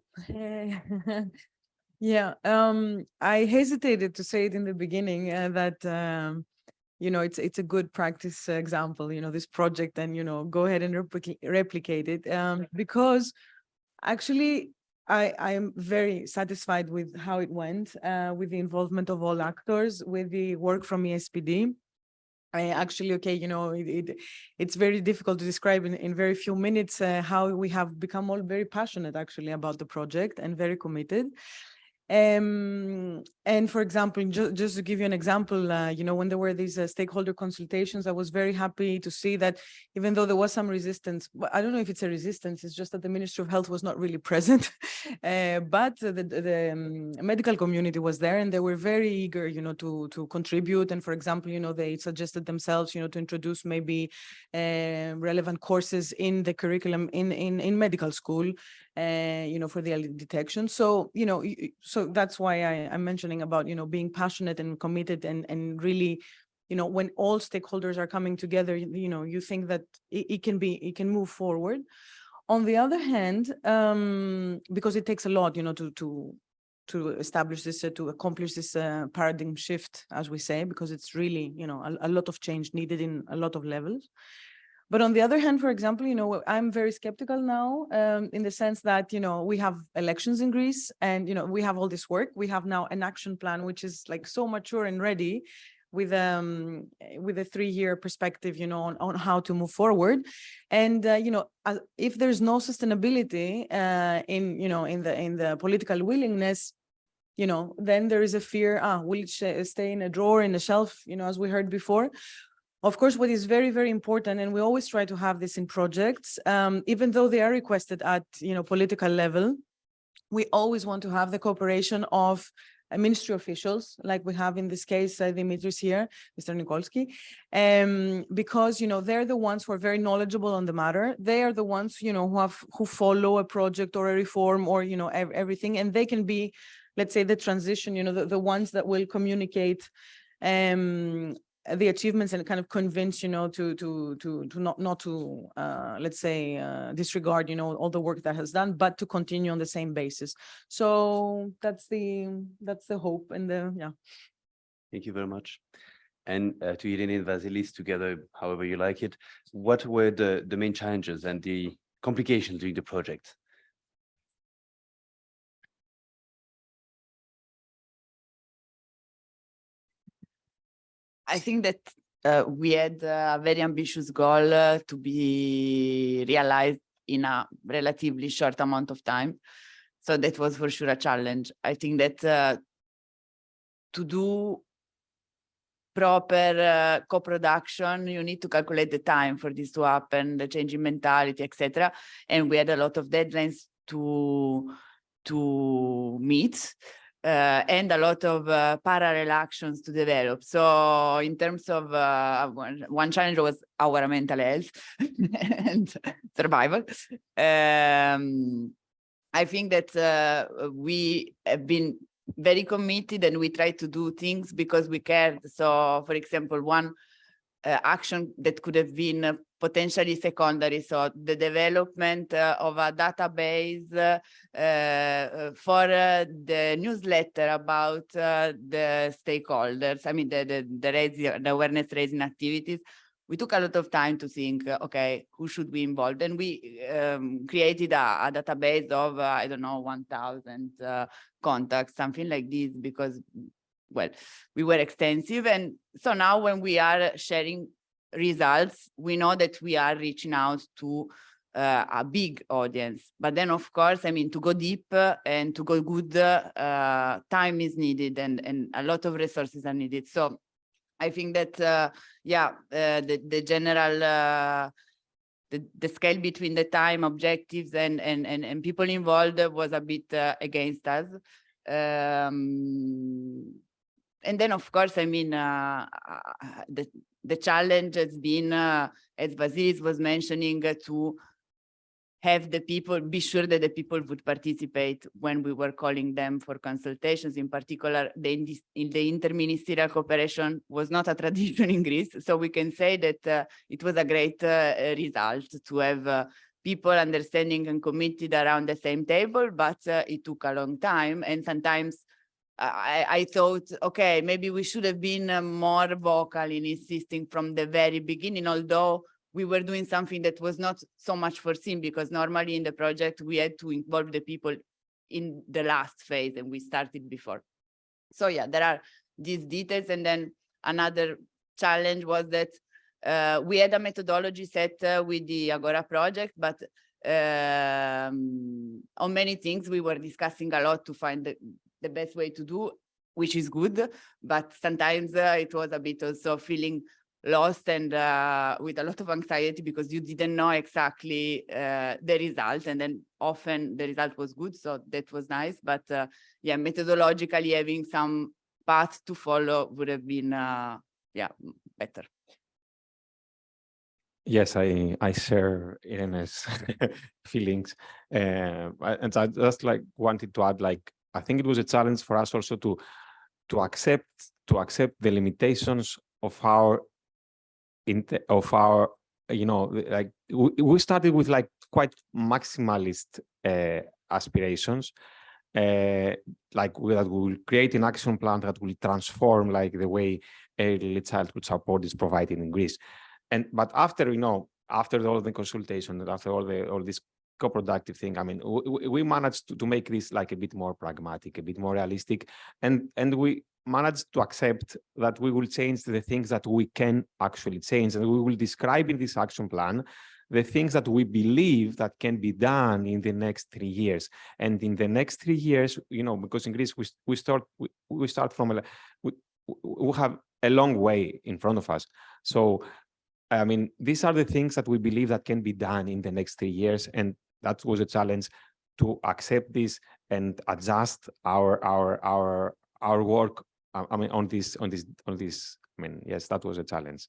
Yeah, I hesitated to say it in the beginning that you know, it's a good practice example, you know, this project, and, you know, go ahead and replicate it, because actually I am very satisfied with how it went, with the involvement of all actors, with the work from EASPD. I actually, okay, you know, it's very difficult to describe in very few minutes how we have become all very passionate actually about the project and very committed. And for example, just to give you an example, you know, when there were these stakeholder consultations, I was very happy to see that even though there was some resistance, I don't know if it's a resistance, it's just that the Ministry of Health was not really present, but the medical community was there, and they were very eager, you know, to contribute. And for example, you know, they suggested themselves, you know, to introduce maybe relevant courses in the curriculum in medical school, you know, for the early detection. So, you know, so that's why I'm mentioning about, you know, being passionate and committed, and really, you know, when all stakeholders are coming together, you know, you think that it can move forward. On the other hand, because it takes a lot, you know, to establish this, to accomplish this paradigm shift, as we say, because it's really, you know, a lot of change needed in a lot of levels. But on the other hand, for example, you know, I'm very skeptical now, in the sense that, you know, we have elections in Greece, and, you know, we have all this work. We have now an action plan, which is like so mature and ready. with a 3-year perspective, you know, on how to move forward. And you know, if there's no sustainability in the political willingness, you know, then there is a fear, will it stay in a drawer, in a shelf, you know, as we heard before. Of course, what is very, very important, and we always try to have this in projects, even though they are requested at, you know, political level, we always want to have the cooperation of ministry officials, like we have in this case, Dimitris here, Mr. Nikolsky, because, you know, they're the ones who are very knowledgeable on the matter. They are the ones, you know, who follow a project or a reform or, you know, everything, and they can be, let's say, the transition, you know, the ones that will communicate the achievements and kind of convince, you know, to not to let's say disregard, you know, all the work that has done, but to continue on the same basis. So that's the hope and the Thank you very much. And to Irene and Vasilis together, however you like it, what were the main challenges and the complications during the project? I think that we had a very ambitious goal to be realized in a relatively short amount of time. So that was for sure a challenge. I think that to do proper co-production, you need to calculate the time for this to happen, the change in mentality, etc. And we had a lot of deadlines to meet. And a lot of parallel actions to develop. So in terms of one challenge was our mental health and survival. I think that we have been very committed and we try to do things because we cared. So for example, one action that could have been potentially secondary, so the development of a database for the newsletter about the stakeholders, I mean the awareness raising activities. We took a lot of time to think, okay, who should we involve? And we created a database of, I don't know, 1,000 contacts, something like this, because, well, we were extensive. And so now when we are sharing results, we know that we are reaching out to a big audience. But then, of course, I mean, to go deep and to go good, time is needed and a lot of resources are needed. So I think that, the general, the scale between the time objectives and people involved was a bit against us. And then, of course, I mean, the challenge has been, as Vasilis was mentioning, to have the people, be sure that the people would participate when we were calling them for consultations. In particular, the interministerial cooperation was not a tradition in Greece. So we can say that it was a great result to have people understanding and committed around the same table, but it took a long time. And sometimes I thought, okay, maybe we should have been more vocal in insisting from the very beginning, although we were doing something that was not so much foreseen, because normally in the project, we had to involve the people in the last phase and we started before. So yeah, there are these details. And then another challenge was that we had a methodology set with the Agora project, but on many things we were discussing a lot to find the best way to do, which is good, but sometimes it was a bit also feeling lost and with a lot of anxiety because you didn't know exactly the result, and then often the result was good, so that was nice. But yeah, methodologically having some path to follow would have been better. Yes, I share Irene's feelings, and I just wanted to add, I think it was a challenge for us also to accept the limitations of our we started with quite maximalist aspirations, that we will create an action plan that will transform the way early childhood support is provided in Greece. But after all the consultation and after all this co-productive thing, I mean, we managed to make this a bit more pragmatic, a bit more realistic, and we managed to accept that we will change the things that we can actually change, and we will describe in this action plan the things that we believe that can be done in the next 3 years. And in the next 3 years, because in Greece we start from we have a long way in front of us. So, I mean, these are the things that we believe that can be done in the next 3 years, and that was a challenge to accept this and adjust our work. I mean, on this. I mean, yes, that was a challenge.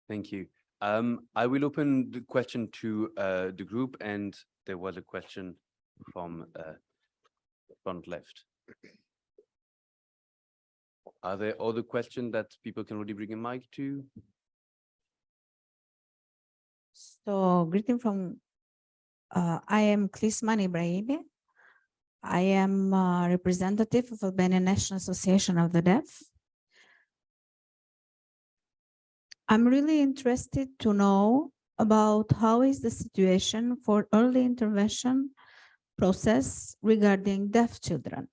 Thank you. I will open the question to the group, and there was a question from front left. Are there other questions that people can already bring a mic to? So, greeting from, I am Klisman Ibrahimi. I am representative of Albania National Association of the Deaf. I'm really interested to know about how is the situation for early intervention process regarding deaf children.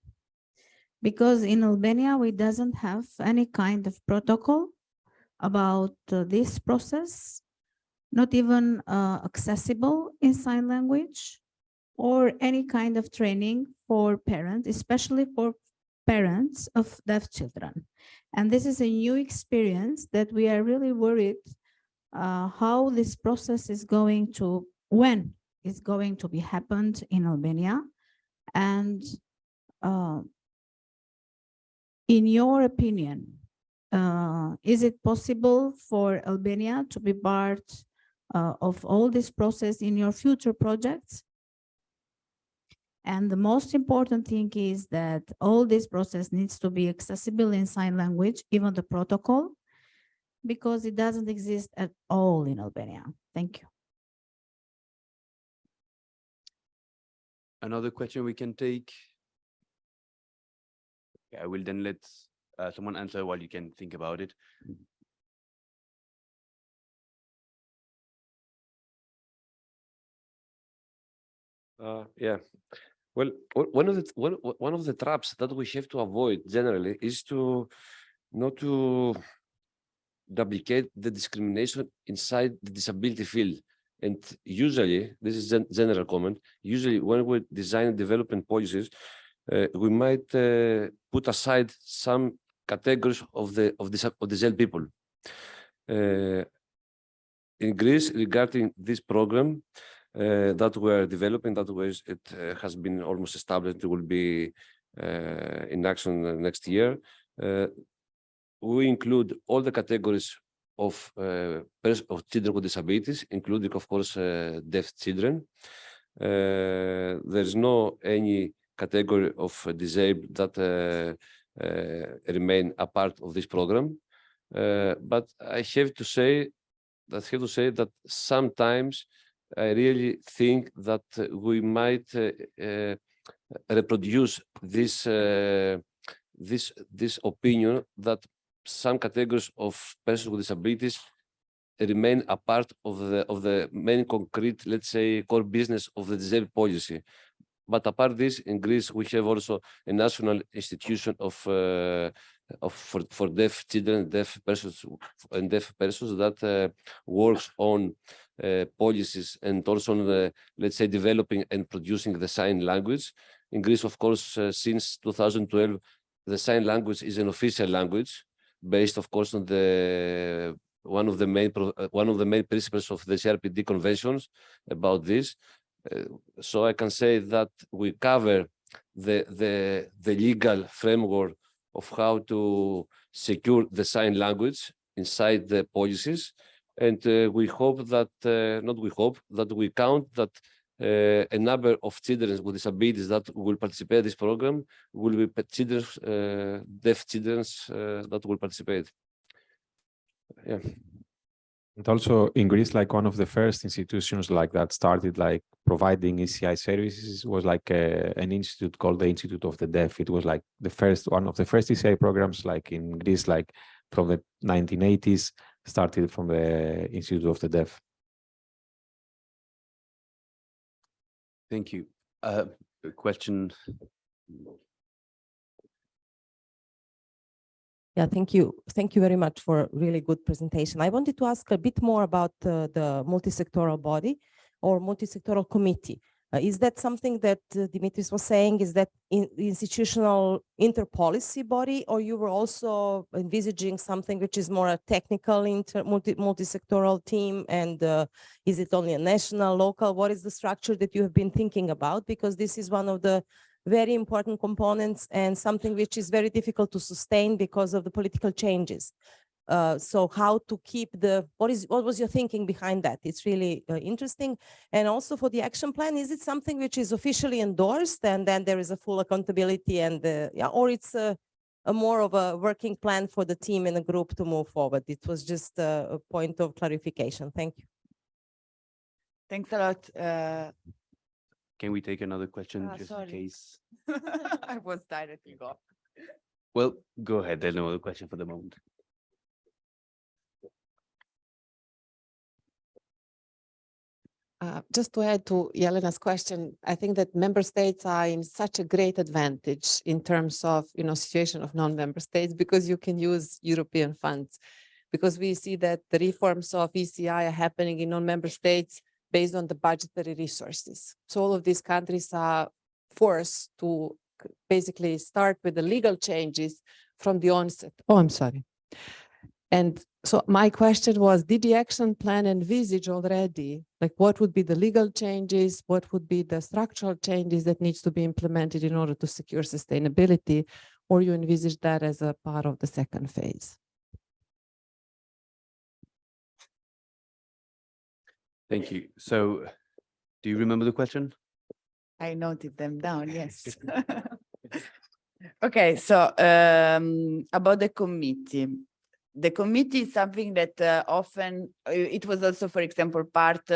Because in Albania, we doesn't have any kind of protocol about this process, not even accessible in sign language, or any kind of training for parents, especially for parents of deaf children. And this is a new experience that we are really worried how this process is going to, when it's going to be happened in Albania. And in your opinion, is it possible for Albania to be part of all this process in your future projects? And the most important thing is that all this process needs to be accessible in sign language, even the protocol, because it doesn't exist at all in Albania. Thank you. Another question we can take. I will then let someone answer while you can think about it. Yeah. Well, one of the traps that we have to avoid generally is not to duplicate the discrimination inside the disability field. And usually, this is a general comment, usually when we design development policies, we might put aside some categories of disabled people. In Greece, regarding this program, that we're developing, it has been almost established, it will be in action next year. We include all the categories of children with disabilities, including, of course, deaf children. There is no any category of disabled that remain a part of this program. But I have to say that sometimes I really think that we might reproduce this opinion that some categories of persons with disabilities remain a part of the main concrete, let's say, core business of the disabled policy. But apart this, in Greece, we have also a national institution for deaf children, deaf persons that works on policies and also on let's say, developing and producing the sign language. In Greece, of course, since 2012, the sign language is an official language based, of course, on one of the main principles of the CRPD conventions about this. So I can say that we cover the legal framework of how to secure the sign language inside the policies. And we hope that, we count that a number of children with disabilities that will participate in this program will be deaf children that will participate. Yeah. And also in Greece, like one of the first institutions like that started like providing ECI services was like an institute called the Institute of the Deaf. It was like one of the first ECI programs like in Greece, like from the 1980s, started from the Institute of the Deaf. Thank you. A question. Yeah, thank you. Thank you very much for a really good presentation. I wanted to ask a bit more about the multi-sectoral body or multi-sectoral committee. Is that something that Dimitris was saying? Is that institutional inter-policy body, or you were also envisaging something which is more a technical multi-sectoral team? And is it only a national, local? What is the structure that you have been thinking about? Because this is one of the very important components and something which is very difficult to sustain because of the political changes. So how to keep what was your thinking behind that? It's really interesting. And also for the action plan, is it something which is officially endorsed and then there is a full accountability and or it's a more of a working plan for the team and the group to move forward? It was just a point of clarification. Thank you. Thanks a lot. Can we take another question just sorry. in case? I was directly go. Well, go ahead. There's no other question for the moment. Just to add to Yelena's question, I think that member states are in such a great advantage in terms of, situation of non-member states, because you can use European funds, because we see that the reforms of ECI are happening in non-member states based on the budgetary resources. So all of these countries are forced to basically start with the legal changes from the onset. Oh, I'm sorry. And so my question was, did the action plan envisage already, like what would be the legal changes, what would be the structural changes that needs to be implemented in order to secure sustainability, or you envisage that as a part of the second phase? Thank you. So do you remember the question? I noted them down, yes. Okay, so about the committee. The committee is something that often, it was also, for example, part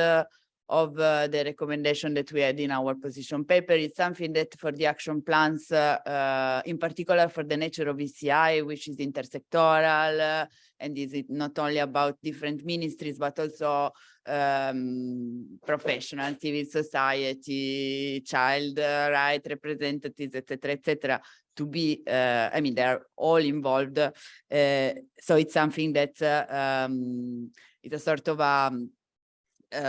of the recommendation that we had in our position paper. It's something that for the action plans, in particular for the nature of ECI, which is intersectoral, and is it not only about different ministries, but also professional, civil society, child right representatives, etc., to be, I mean, they're all involved. So it's something that it's a sort of a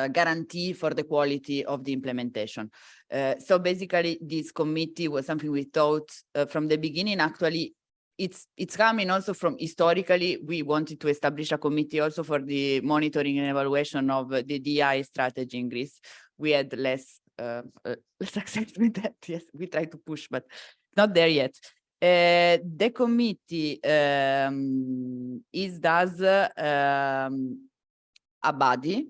guarantee for the quality of the implementation. So basically, this committee was something we thought from the beginning. Actually, it's coming also from historically, we wanted to establish a committee also for the monitoring and evaluation of the DI strategy in Greece. We had less success with that. Yes, we tried to push, but not there yet. The committee is thus a body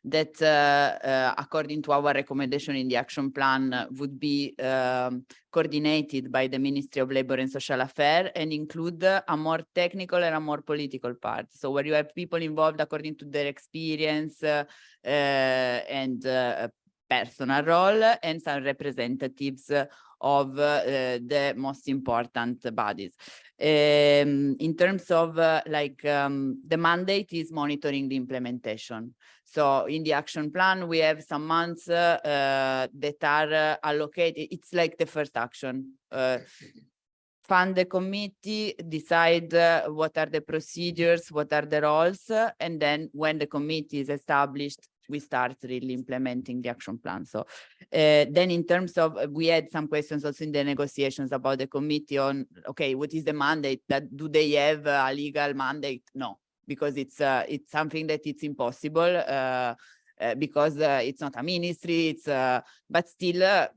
that, according to our recommendation in the action plan, would be coordinated by the Ministry of Labour and Social Affairs and include a more technical and a more political part. So where you have people involved according to their experience and personal role, and some representatives of the most important bodies. In terms of the mandate is monitoring the implementation. So in the action plan, we have some months that are allocated. It's like the first action. Fund the committee, decide what are the procedures, what are the roles, and then when the committee is established, we start really implementing the action plan. So then in terms of, we had some questions also in the negotiations about the committee on, okay, what is the mandate? That do they have a legal mandate? No, because it's something that it's impossible because it's not a ministry, but still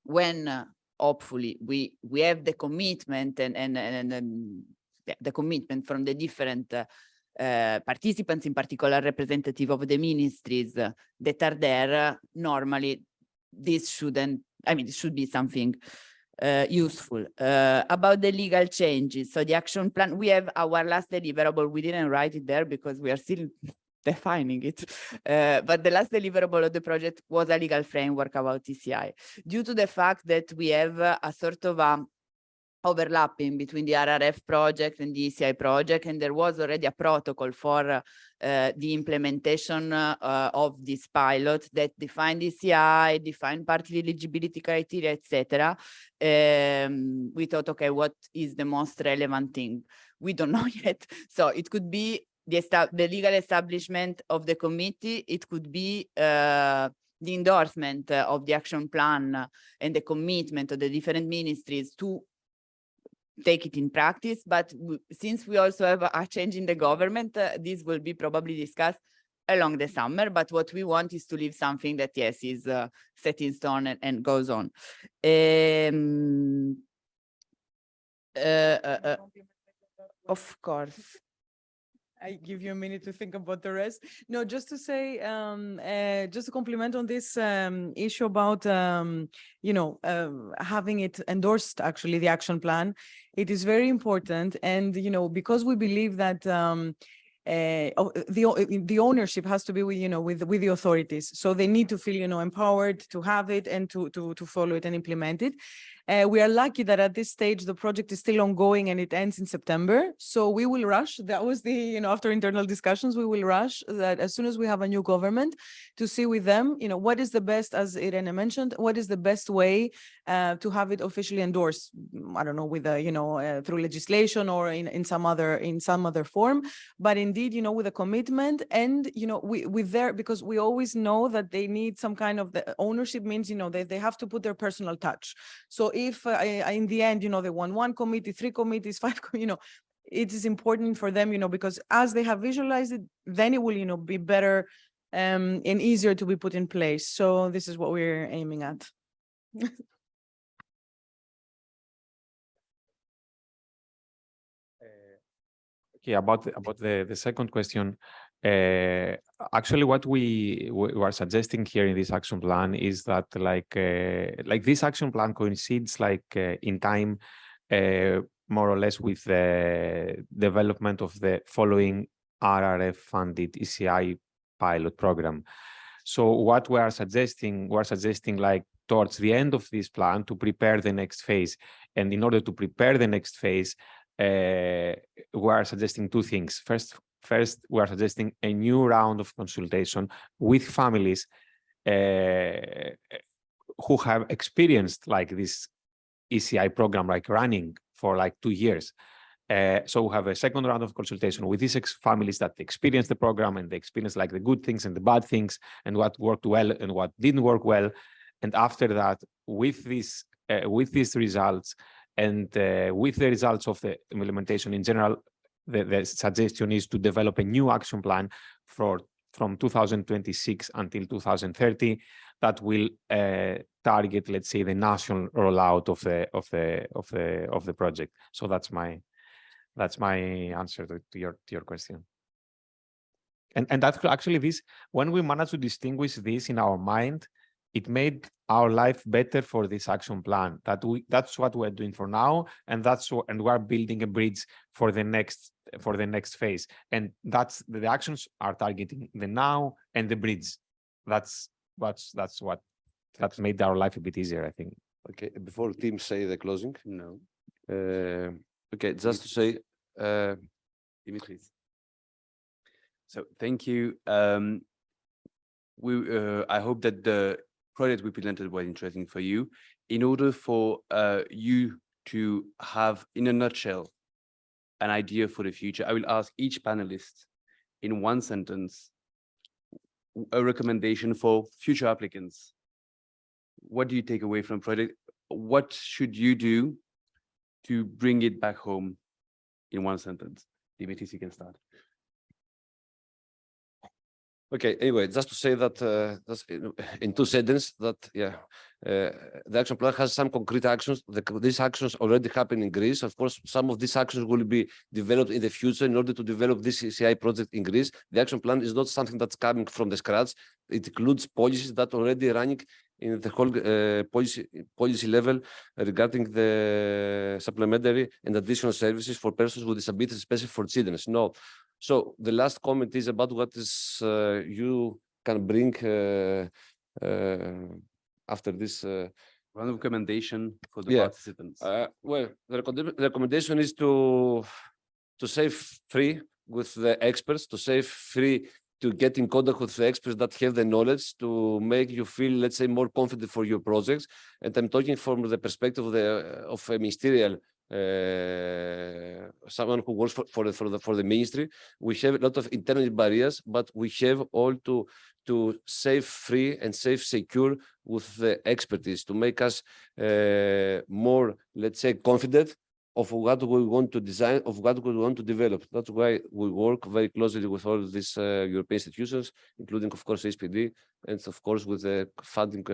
when hopefully we have the commitment and the commitment from the different participants, in particular representative of the ministries that are there, normally this shouldn't, I mean, it should be something useful. About the legal changes, so the action plan, we have our last deliverable, we didn't write it there because we are still defining it, but the last deliverable of the project was a legal framework about ECI. Due to the fact that we have a sort of overlapping between the RRF project and the ECI project, and there was already a protocol for the implementation of this pilot that defined ECI, defined party eligibility criteria, etc. We thought, okay, what is the most relevant thing? We don't know yet. So it could be the legal establishment of the committee. It could be the endorsement of the action plan and the commitment of the different ministries to take it in practice. But since we also have a change in the government, this will be probably discussed along the summer. But what we want is to leave something that, yes, is set in stone and goes on. Of course. I give you a minute to think about the rest. No, just to say, just to compliment on this issue about, having it endorsed, actually, the action plan. It is very important. And, because we believe that the ownership has to be with the authorities. So they need to feel, empowered to have it and to follow it and implement it. We are lucky that at this stage, the project is still ongoing and it ends in September. So we will rush. That was the, after internal discussions, we will rush that as soon as we have a new government to see with them, what is the best, as Irene mentioned, what is the best way to have it officially endorsed? I don't know, with through legislation or in some other form, but indeed, with a commitment and, because we always know that they need some kind of the ownership means, they have to put their personal touch. So if in the end, they want 1 committee, 3 committees, 5, it is important for them, because as they have visualized it, then it will, be better and easier to be put in place. So this is what we're aiming at. Okay, about the second question. Actually, what we are suggesting here in this action plan is that like this action plan coincides in time more or less with the development of the following RRF funded ECI pilot program. So what we're suggesting like towards the end of this plan to prepare the next phase. And in order to prepare the next phase, we are suggesting 2 things. First, we are suggesting a new round of consultation with families who have experienced this ECI program running for 2 years. So we have a second round of consultation with these families that experience the program and they experience the good things and the bad things and what worked well and what didn't work well. And after that, with these results and with the results of the implementation in general, the suggestion is to develop a new action plan from 2026 until 2030 that will target, let's say, the national rollout of the project. So that's my answer to your question. And that's actually this, when we managed to distinguish this in our mind, it made our life better for this action plan. That's what we're doing for now, and we're building a bridge for the next phase. And that's the actions are targeting the now and the bridge. That's made our life a bit easier, I think. Okay, before Tim say the closing. No. Okay, just to say, Dimitris. So thank you. I hope that the project we presented was interesting for you. In order for you to have, in a nutshell, an idea for the future, I will ask each panelist in 1 sentence a recommendation for future applicants. What do you take away from the project? What should you do to bring it back home in 1 sentence? Dimitris, you can start. okay, anyway, just to say that that's in 2 sentences that, the action plan has some concrete actions. These actions already happen in Greece. Of course, some of these actions will be developed in the future in order to develop this ECI project in Greece. The action plan is not something that's coming from the scratch. It includes policies that are already running in the whole policy level regarding the supplementary and additional services for persons with disabilities, especially for children. No. So the last comment is about what is you can bring after this One recommendation for the Yeah. participants. Well, the recommendation is to save free with the experts, to save free to get in contact with the experts that have the knowledge to make you feel, let's say, more confident for your projects. And I'm talking from the perspective of a ministerial, someone who works for the ministry. We have a lot of internal barriers, but we have all to save free and save secure with the expertise to make us more, let's say, confident of what we want to design, of what we want to develop. That's why we work very closely with all these European institutions, including, of course, EASPD, and of course, with the funding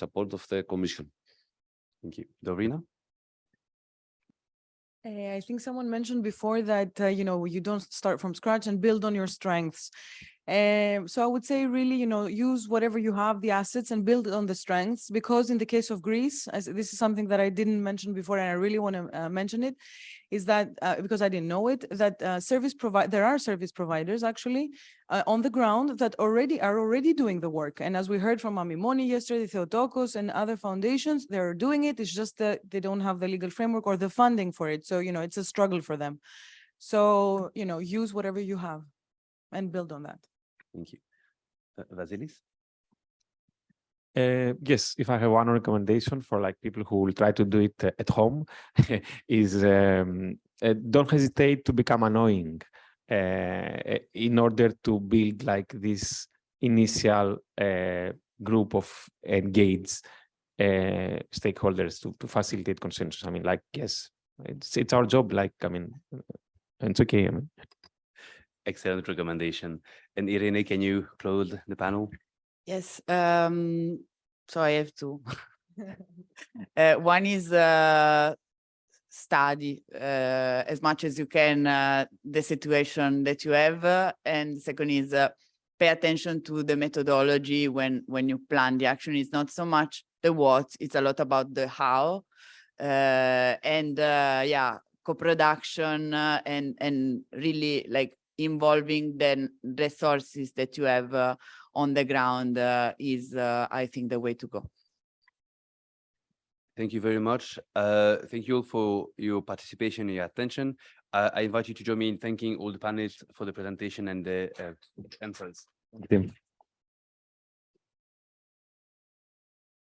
support of the Commission. Thank you. Dorina? I think someone mentioned before that, you don't start from scratch and build on your strengths. So I would say really, use whatever you have, the assets, and build on the strengths, because in the case of Greece, as this is something that I didn't mention before, and I really want to mention it, is that because I didn't know it, that there are service providers actually on the ground that are already doing the work. And as we heard from Amimoni yesterday, Theotokos and other foundations, they're doing it. It's just that they don't have the legal framework or the funding for it. So, it's a struggle for them. So, use whatever you have and build on that. Thank you. Vasilis? Yes, if I have one recommendation for people who will try to do it at home, is don't hesitate to become annoying in order to build this initial group of engaged stakeholders to facilitate consensus. Yes, it's our job. It's okay. Excellent recommendation. And Irene, can you close the panel? Yes. So I have two. One is study as much as you can the situation that you have, and the second is pay attention to the methodology when you plan the action. It's not so much the what; it's a lot about the how, and co-production and really involving the resources that you have on the ground is, I think, the way to go. Thank you very much. Thank you all for your participation and your attention. I invite you to join me in thanking all the panelists for the presentation and the answers. Thank you.